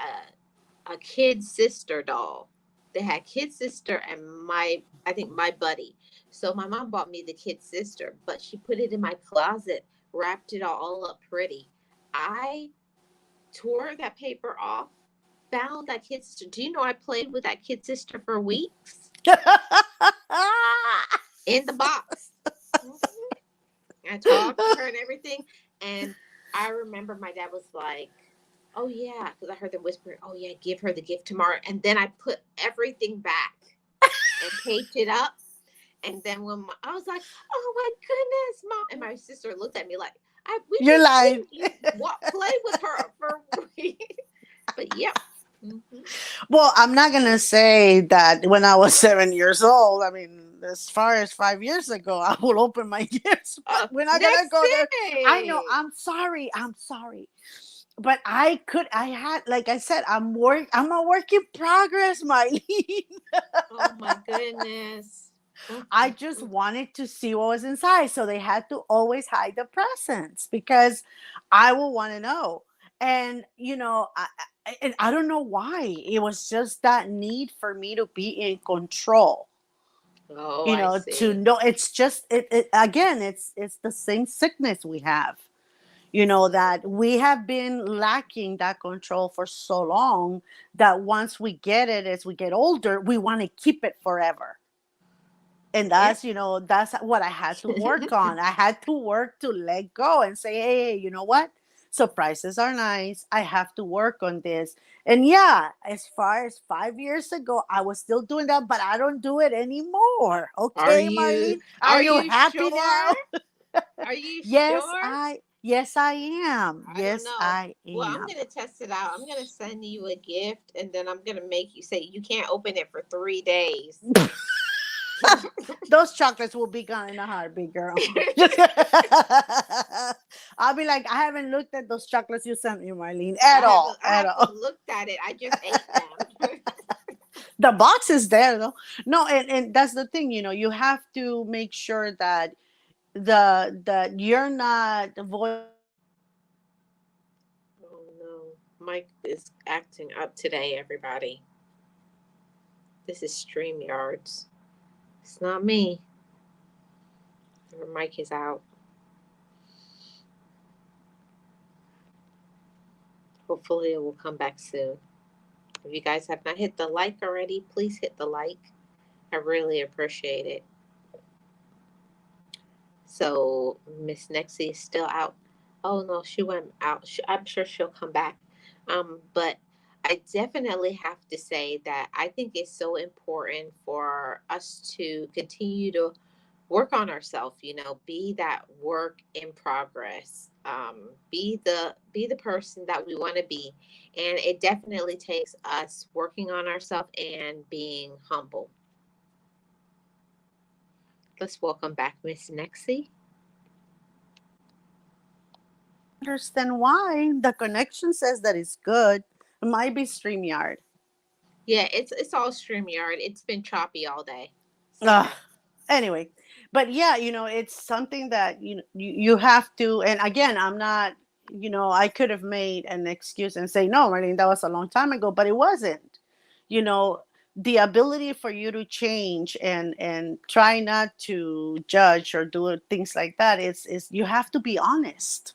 a kid sister doll. They had kid sister and I think my buddy. So my mom bought me the kid sister, but she put it in my closet, wrapped it all up pretty. I tore that paper off, found that kid sister. Do you know I played with that kid sister for weeks in the box? Mhm. I talked to her and everything. And I remember my dad was like, "Oh yeah," because I heard them whispering, "Oh yeah, give her the gift tomorrow." And then I put everything back and taped it up. And then I was like, "Oh my goodness, mom!" And my sister looked at me like, "We You're just lying. didn't you what play with her for weeks." But yep. Mm-hmm. Well, I'm not gonna say that when I was 7 years old. I mean, as far as 5 years ago, I would open my gifts, but we're not gonna Next go there. I know. day. I'm sorry. I'm sorry. But I had, like I said, I'm a work in progress, Marlene. Oh my goodness. I just Mm-hmm. wanted to see what was inside. So they had to always hide the presents because I will want to know. And, and I don't know why. It was just that need for me to be in control. Oh, I To see. know it's just it again, it's the same sickness we have. That we have been lacking that control for so long that once we get it as we get older, we want to keep it forever. And Yep. that's what I had to work on. I had to work to let go and say, hey, you know what, surprises are nice, I have to work on this. And yeah, as far as 5 years ago, I was still doing that, but I don't do it anymore. Are Okay, you Marlene, are are you you happy sure? now? Are you yes sure? i yes I am. I don't Yes, know. I Well, I'm am. gonna test it out. I'm gonna send you a gift, and then I'm gonna make you say you can't open it for 3 days. Those chocolates will be gone in a heartbeat, girl. I'll be like, I haven't looked at those chocolates you sent me, Marlene, at all, I at haven't all. looked at it. I just ate them. The box is there though. No, and that's the thing, you have to make sure that that you're not avoiding. Oh no, Mike is acting up today. Everybody, this is StreamYards. It's not me. Your mic is out. Hopefully, it will come back soon. If you guys have not hit the like already, please hit the like. I really appreciate it. So Miss Nexie is still out. Oh no, she went out. I'm sure she'll come back. But I definitely have to say that I think it's so important for us to continue to work on ourselves. Be that work in progress. Be the person that we want to be, and it definitely takes us working on ourselves and being humble. Let's welcome back Miss Nexie. Understand why the connection says that it's good. It might be StreamYard. Yeah, it's all StreamYard. It's been choppy all day. It's Ugh. okay. Anyway, but yeah, it's something that you have to. And again, I'm not. I could have made an excuse and say no, Marlene, that was a long time ago, but it wasn't. You know, the ability for you to change and try not to judge or do things like that is you have to be honest.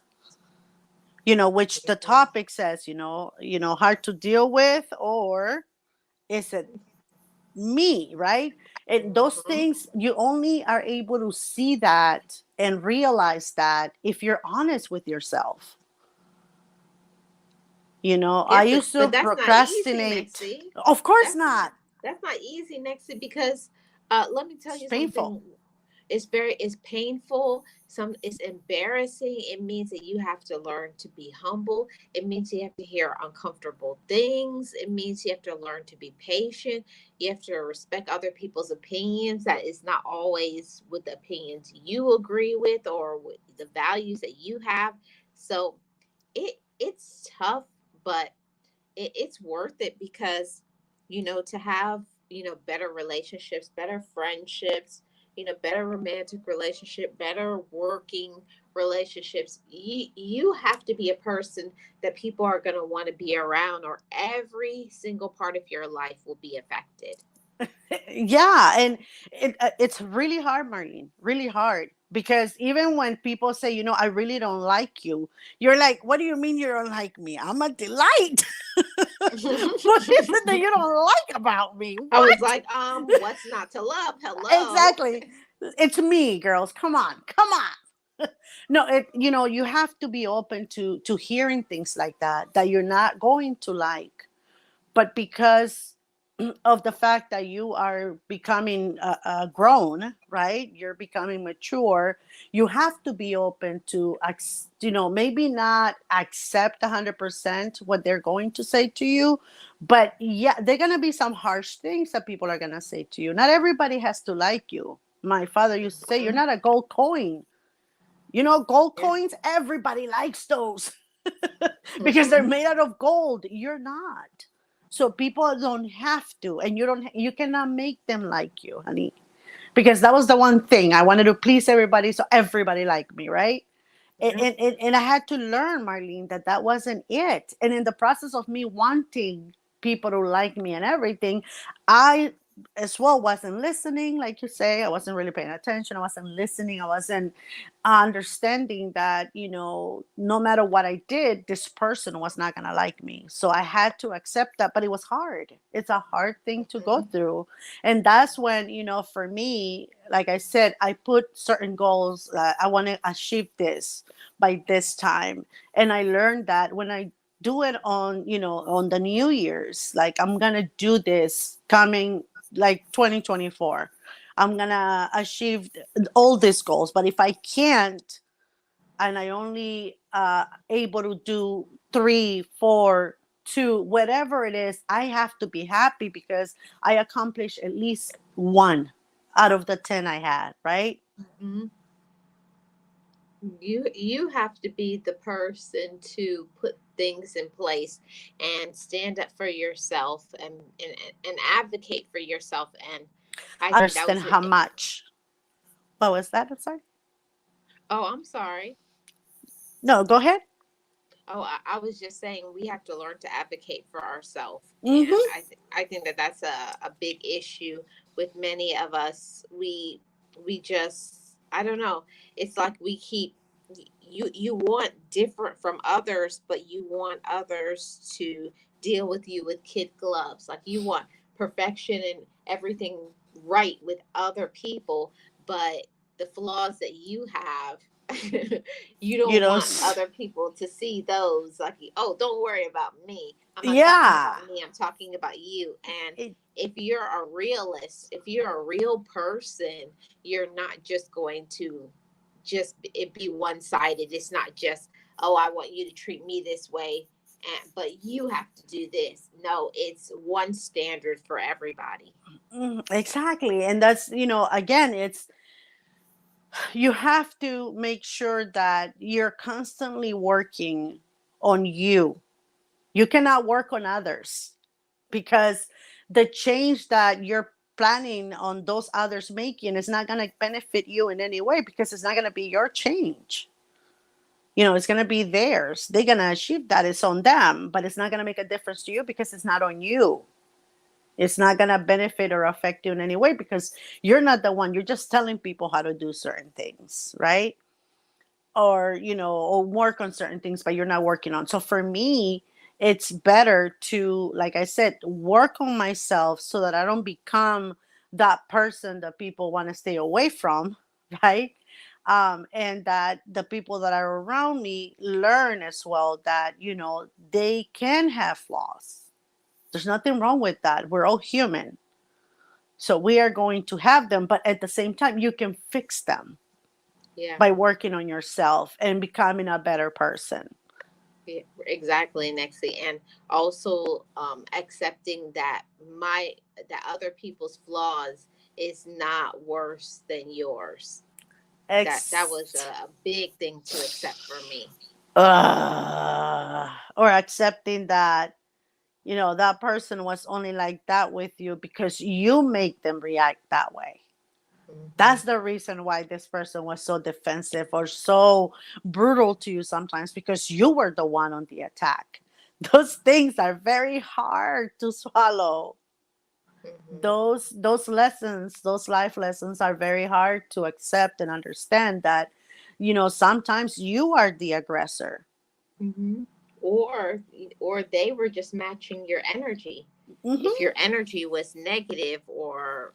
Which the Mhm. topic says, hard to deal with, or is it me, right? And those Mhm. things, you only are able to see that and realize that if you're honest with yourself. Yeah, I used but to that's not easy, procrastinate. Mexi. Of course That's not not. that's not easy, Mexi, because let me tell It's you painful. something. It's painful. It's embarrassing. It means that you have to learn to be humble. It means you have to hear uncomfortable things. It means you have to learn to be patient. You have to respect other people's opinions. That is not always with the opinions you agree with or with the values that you have. So it's tough, but it's worth it because to have better relationships, better friendships, better romantic relationship, better working relationships. You have to be a person that people are going to want to be around, or every single part of your life will be affected. Yeah, and it's really hard, Marlene, really hard, because even when people say, I really don't like you, you're like, what do you mean you don't like me? I'm a delight. What is it that you don't like about me? I was What? like, what's not to love? Hello. Exactly. It's me, girls. Come on. Come on. No, you have to be open to hearing things like that you're not going to like, but because of the fact that you are becoming grown, right? You're becoming mature. You have to be open to, maybe not accept 100% what they're going to say to you, but yeah, they're going to be some harsh things that people are going to say to you. Not everybody has to like you. My father used to say, you're Mhm. not a gold coin. Gold Yeah. coins, everybody likes those because they're Mhm. made out of gold. You're not. So people don't have to, and you cannot make them like you, honey. Because that was the one thing I wanted to please everybody, so everybody liked me, right? and, Yeah. and I had to learn, Marlene, that wasn't it. And in the process of me wanting people to like me and everything, I as well wasn't listening, like you say. I wasn't really paying attention. I wasn't listening. I wasn't understanding that, no matter what I did, this person was not going to like me. So I had to accept that, but it was hard. It's a hard thing to go Mhm. through. And that's when, for me, like I said, I put certain goals. I want to achieve this by this time. And I learned that when I do it on the New Year's, like I'm going to do this coming like 2024. I'm going to achieve all these goals. But if I can't, and I only able to do three, four, two, whatever it is, I have to be happy because I accomplished at least one out of the 10 I had, right? Mhm. You have to be the person to put things in place and stand up for yourself, and advocate for yourself. And I think that Understand was how it. much. What was that? I'm sorry. Oh, I'm sorry. No, go ahead. Oh, I was just saying we have to learn to advocate for ourselves, and Mm-hmm. I think that that's a big issue with many of us. We just, I don't know. It's like we keep, you want different from others, but you want others to deal with you with kid gloves. Like you want perfection and everything right with other people, but the flaws that you have, you You don't know, want other people to see those. Like, oh, don't worry about me. I'm not talking yeah. about me, I'm talking about you. And It, if you're a realist, if you're a real person, you're not just going to just it be one-sided. It's not just, oh, I want you to treat me this way, but you have to do this. No, it's one standard for everybody. exactly. And that's, again, it's you have to make sure that you're constantly working on you. You cannot work on others because the change that you're planning on those others making is not going to benefit you in any way, because it's not going to be your change. It's going to be theirs. They're going to achieve that. It's on them, but it's not going to make a difference to you because it's not on you. It's not going to benefit or affect you in any way because you're not the one. You're just telling people how to do certain things, right? Or work on certain things, but you're not working on. So for me, it's better to, like I said, work on myself so that I don't become that person that people want to stay away from, right? And that the people that are around me learn as well that, they can have flaws. There's nothing wrong with that. We're all human. So we are going to have them, but at the same time, you can fix them Yeah. by working on yourself and becoming a better person. Yeah, exactly, Nexi, and also accepting that other people's flaws is not worse than yours. That was Ex- a big thing to accept for me. or accepting that, that person was only like that with you because you make them react that way. Hmm. That's the reason why this person was so defensive or so brutal to you sometimes, because you were the one on the attack. Those things are very hard to swallow. Hmm. Those lessons, those life lessons are very hard to accept and understand that, sometimes you are the aggressor. Hmm. Or or they were just matching your energy. If Hmm. your energy was negative or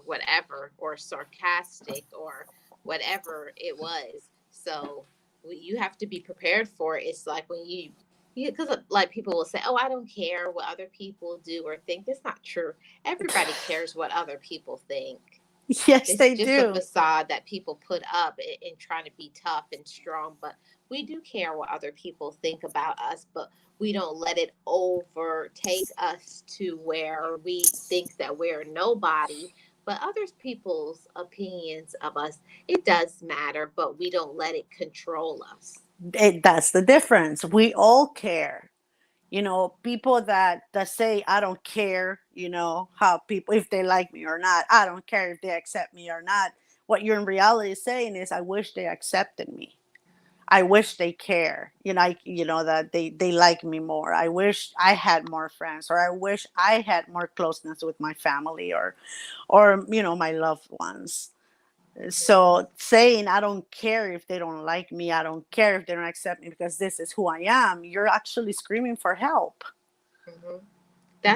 whatever, or sarcastic or whatever it was, so you have to be prepared for it. It's like when you because like people will say, oh, I don't care what other people do or think. That's not true. Everybody cares what other people think. Yes, It's they just a do. facade that people put up in trying to be tough and strong, but we do care what other people think about us, but we don't let it overtake us to where we think that we're nobody. But other people's opinions of us, it does matter, but we don't let it control us. That's the difference. We all care. People that say I don't care, how people, if they like me or not, I don't care if they accept me or not. What you're in reality saying is, I wish they accepted me. I wish they care. That they like me more. I wish I had more friends, or I wish I had more closeness with my family, or my loved ones. Hmm. So saying I don't care if they don't like me, I don't care if they don't accept me because this is who I am, you're actually screaming for help. Hmm. The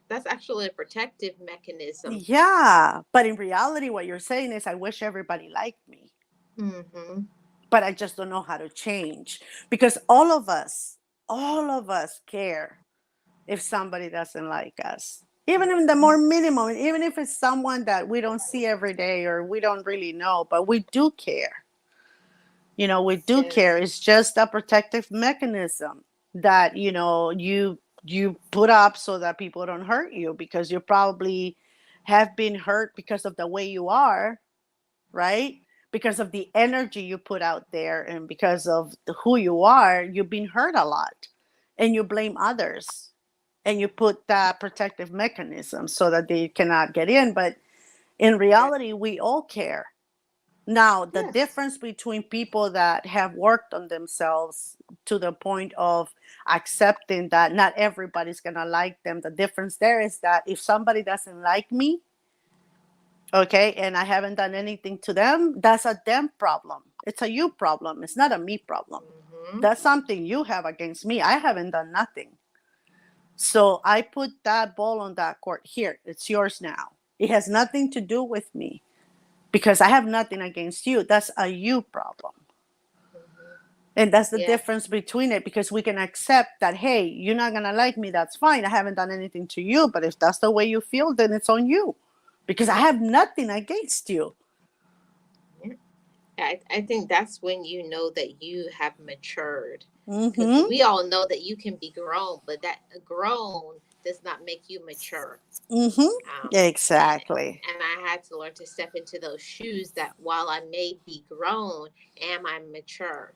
That's actually a protective mechanism. Yeah, but in reality, what you're saying is, I wish everybody liked me, Hmm. but I just don't know how to change, because all of us care if somebody doesn't like us, even in the more minimum, even if it's someone that we don't see every day or we don't really know, but we do care. We do care. Yes. It's just a protective mechanism that you put up so that people don't hurt you, because you probably have been hurt because of the way you are, right? Because of the energy you put out there, and because of who you are, you've been hurt a lot, and you blame others, and you put that protective mechanism so that they cannot get in. But in Yes. reality, we all care. Now, the Yes. difference between people that have worked on themselves to the point of accepting that not everybody's going to like them, the difference there is that if somebody doesn't like me, okay, and I haven't done anything to them, that's a them problem. It's a you problem. It's not a me problem. Hmm. That's something you have against me. I haven't done nothing. So I put that ball on that court. Here, it's yours now. It has nothing to do with me, because I have nothing against you. That's a you problem. Hmm. And that's the Yeah. difference between it, because we can accept that, hey, you're not going to like me. That's fine. I haven't done anything to you. But if that's the way you feel, then it's on you, because I Yeah. have nothing against you. Yeah. I think that's when you know that you have matured. Because Mm-hmm. we all know that you can be grown, but that grown does not make you mature. Mm-hmm. And, Exactly. and I had to learn to step into those shoes that while I may be grown, am I mature?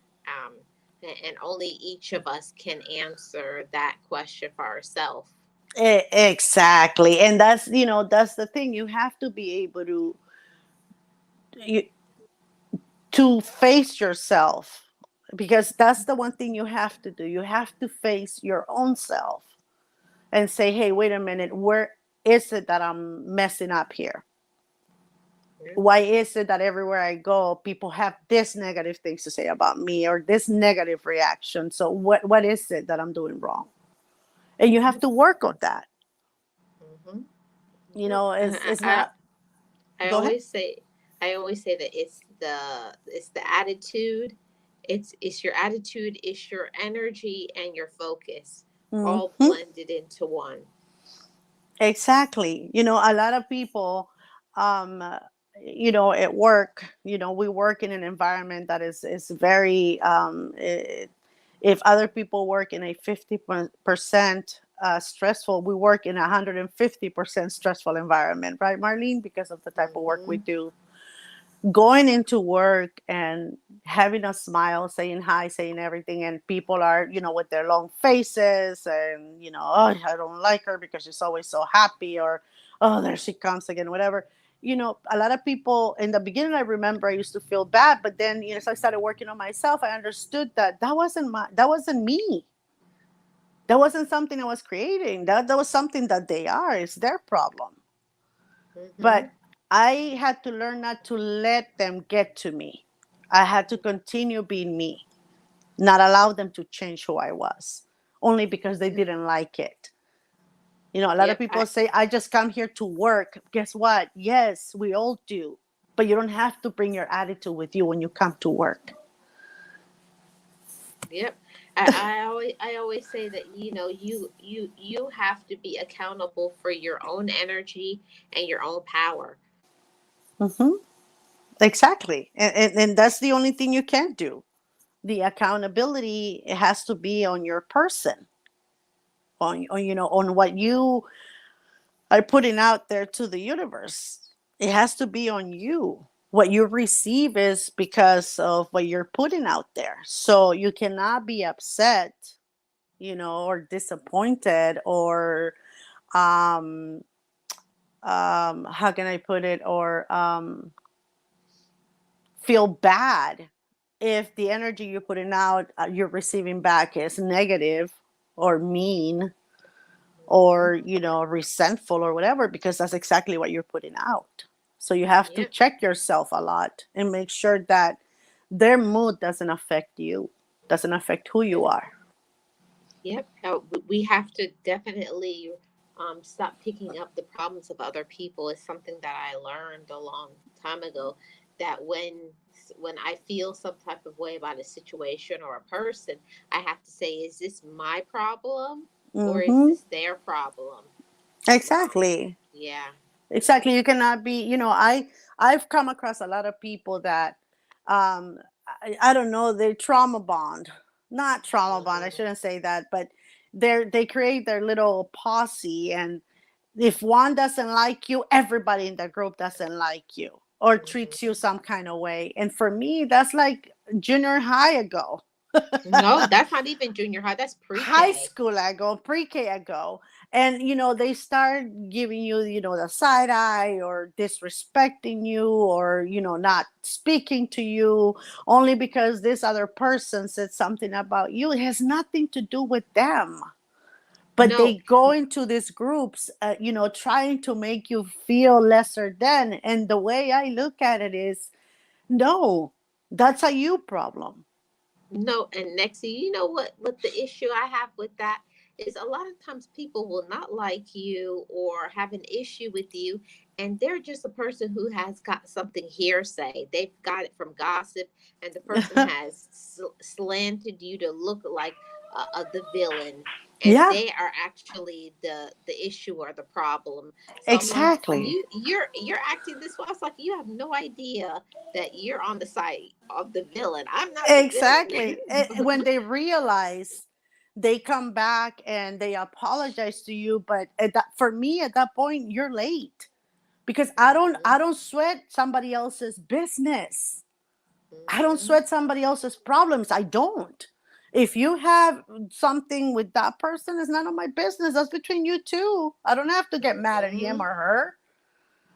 And only each of us can answer that question for ourselves. Exactly. And that's, that's the thing. You have to be able you, to face yourself, because that's the one thing you have to do. You have to face your own self and say, hey, wait a minute, where is it that I'm messing up here? Yeah. Why is it that everywhere I go, people have this negative things to say about me, or this negative reaction? So what is it that I'm doing wrong? And you have Yep. to work on that. Mm-hmm. You Yep. know, And it's not. I Go ahead. always say, that it's the attitude, it's your attitude, it's your energy and your focus, all Hmm. blended into one. Exactly. A lot of people, um, at work, we work in an environment that is very, if other people work in a 50% stressful, we work in a 150% stressful environment, right, Marlene? Because of the type of work we Mm-hmm. do. Going into work and having a smile, saying hi, saying everything, and people are, with their long faces, and oh, I don't like her because she's always so happy, or oh, there she comes again, whatever. A lot of people in the beginning, I remember I used to feel bad, but then, so I started working on myself. I understood that that wasn't me. That wasn't something I was creating. That was something that they are. It's their problem. Mm-hmm. But I had to learn not to let them get to me. I had to continue being me, not allow them to change who I was, only because they didn't like it. A lot of Yep. people say, I just come here to work. Guess what? Yes, we all do. But you don't have to bring your attitude with you when you come to work. Yep. I always say that, you have to be accountable for your own energy and your own power. Hmm. Exactly. And that's the only thing you can do. The accountability, it has to be on your person, on what you are putting out there to the universe. It has to be on you. What you receive is because of what you're putting out there. So you cannot be upset, or disappointed, or um how can I put it, or feel bad if the energy you're putting out, you're receiving back is negative or mean, Mm-hmm. or resentful or whatever, because that's exactly what you're putting out. So you have to Yep. check yourself a lot and make sure that their mood doesn't affect you, doesn't affect who you are. Yep. We have to definitely stop picking up the problems of other people. It's something that I learned a long time ago. That when I feel some type of way about a situation or a person, I have to say, is this my problem or is Hmm. this their problem? Exactly. Yeah. Exactly. You cannot be, I've come across a lot of people that, I don't know, they trauma bond, not trauma bond, I Hmm. shouldn't say that, but they create their little posse, and if one doesn't like you, everybody in the group doesn't like you or treats you Hmm. some kind of way. And for me, that's like junior high ago. No, that's not even junior high. That's High pre-K. school ago, pre-K ago, and they start giving you, the side eye, or disrespecting you, or not speaking to you, only because this other person said something about you. It has nothing to do with them, but they No, go into these groups, trying to make you feel lesser than. And the way I look at it is, no, that's a you problem. no, and next thing you know, what the issue I have with that is, a lot of times people will not like you or have an issue with you, and they're just a person who has got something hearsay. They've got it from gossip, and the person has slanted you to look like the villain, and Yeah, they are actually the issue or the problem. So I'm like, exactly. you're acting this way. It's like you have no idea that you're on the side of the villain. I'm not the Exactly. villain. When they realize, they come back and they apologize to you, but for me, at that point, you're late, because I Hmm. don't sweat somebody else's business. I don't Hmm. sweat somebody else's problems. I don't. If you have something with that person, it's none of my business. That's between you two. I don't have to get mad at him Hmm. or her.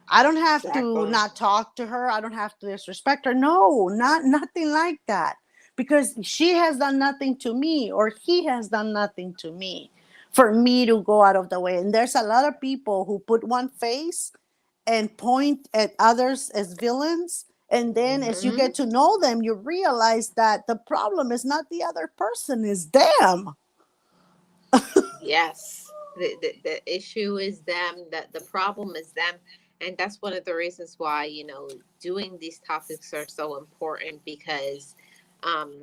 I don't have to Exactly. not talk to her. I don't have to disrespect her. No, not nothing like that. Because she has done nothing to me or he has done nothing to me for me to go out of the way. And there's a lot of people who put one face and point at others as villains. And then as you Hmm. get to know them, you realize that the problem is not the other person, is them. Yes. The issue is them, that the problem is them. And that's one of the reasons why, doing these topics are so important because um,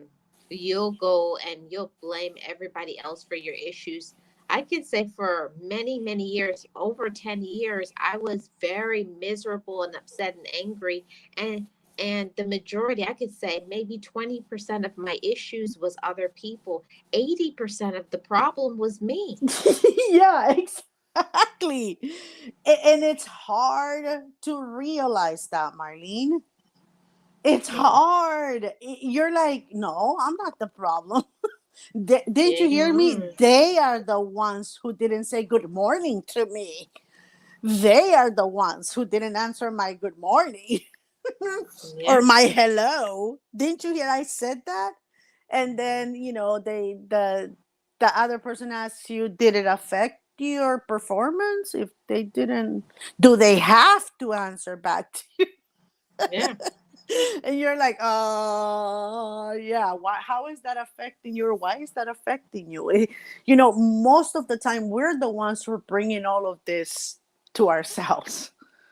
you'll go and you'll blame everybody else for your issues. I can say for many, many years, over 10 years, I was very miserable and upset and angry. And the majority, I could say maybe 20% of my issues was other people. 80% of the problem was me. Yeah, exactly. And it's hard to realize that, Marlene. It's Mm. hard. You're like, no, I'm not the problem. Didn't Yeah, you you hear me? are. They are the ones who didn't say good morning to me. They are the ones who didn't answer my good morning or Yeah, my hello. Didn't you hear I said that? And then, the other person asks you, did it affect your performance? If they didn't, do they have to answer back to yeah, you? And you're like, yeah, why, how is that affecting you? Or why is that affecting you? Most of the time we're the ones who are bringing all of this to ourselves.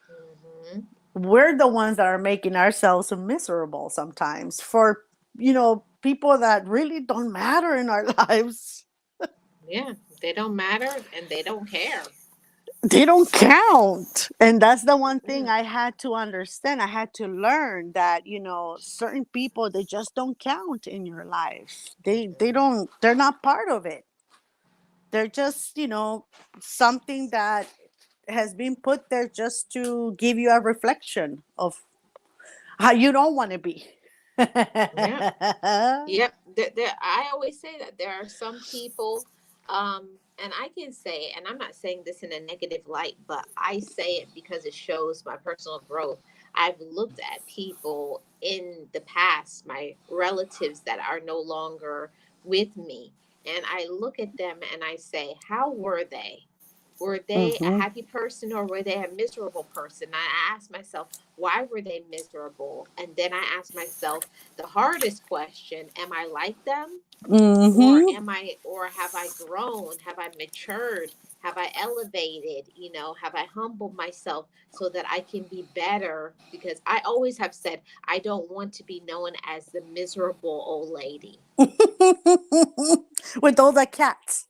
hmm, We're the ones that are making ourselves miserable sometimes for people that really don't matter in our lives. yeah. They don't matter and they don't care. They don't count. And that's the one thing Mm-mm. I had to understand. I had to learn that certain people, they just don't count in your life. They're not part of it. They're just something that has been put there just to give you a reflection of how you don't want to be. Yeah. Yep. I always say that there are some people, and I can say, and I'm not saying this in a negative light, but I say it because it shows my personal growth. I've looked at people in the past, my relatives that are no longer with me, and I look at them and I say, how were they? Were they a Hmm. happy person or were they a miserable person? I asked myself, why were they miserable? And then I asked myself the hardest question, am I like them? Or Hmm. have I grown? Have I matured? Have I elevated? Have I humbled myself so that I can be better? Because I always have said I don't want to be known as the miserable old lady. With all the cats.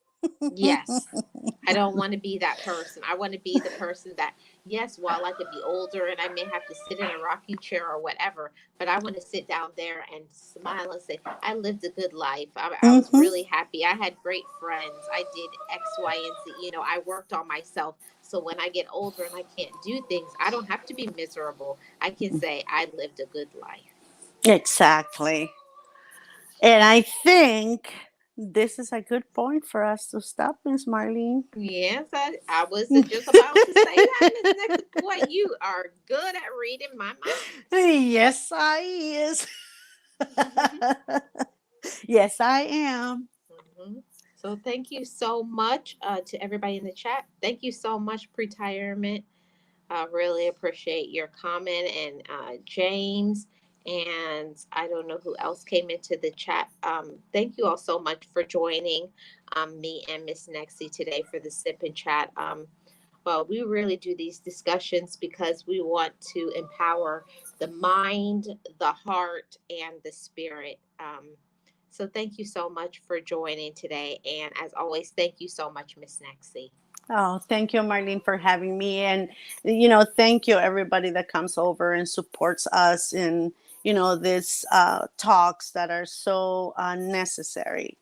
Yes. I don't want to be that person. I want to be the person that, yes, while I could be older and I may have to sit in a rocking chair or whatever, but I want to sit down there and smile and say, I lived a good life. I was Hmm. really happy. I had great friends. I did X, Y, and Z. I worked on myself. So when I get older and I can't do things, I don't have to be miserable. I can say, I lived a good life. Exactly. And I think this is a good point for us to stop, Miss Marlene. Yes, I was just about to say that, Miss Next. Boy, you are good at reading my Yes, I is. mind. Yes, I am. Mhm. So thank you so much to everybody in the chat. Thank you so much, Pretirement. I really appreciate your comment and James. And I don't know who else came into the chat. Thank you all so much for joining me and Miss Nexie today for the sip and chat. Well, we really do these discussions because we want to empower the mind, the heart, and the spirit. So thank you so much for joining today. And as always, thank you so much, Miss Nexie. Oh, thank you, Marlene, for having me. And, thank you, everybody that comes over and supports us in, these talks that are so necessary.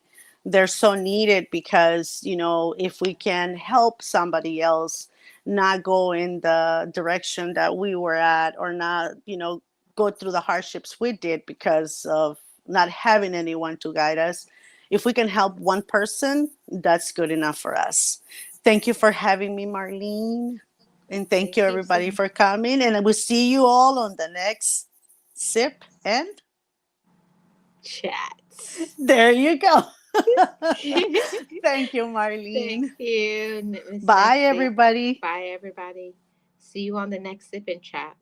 They're so needed because, if we can help somebody else not go in the direction that we were at or not, go through the hardships we did because of not having anyone to guide us. If we can help one person, that's good enough for us. Thank you for having me, Marlene. And thank you, Thank you so everybody, for coming. And I will see you all on the next sip. And chats. there you go. Thank Thank you, Marlene. you, Miss Bye, Next Sip. everybody. Bye, everybody. See you on the next Sip and Chat.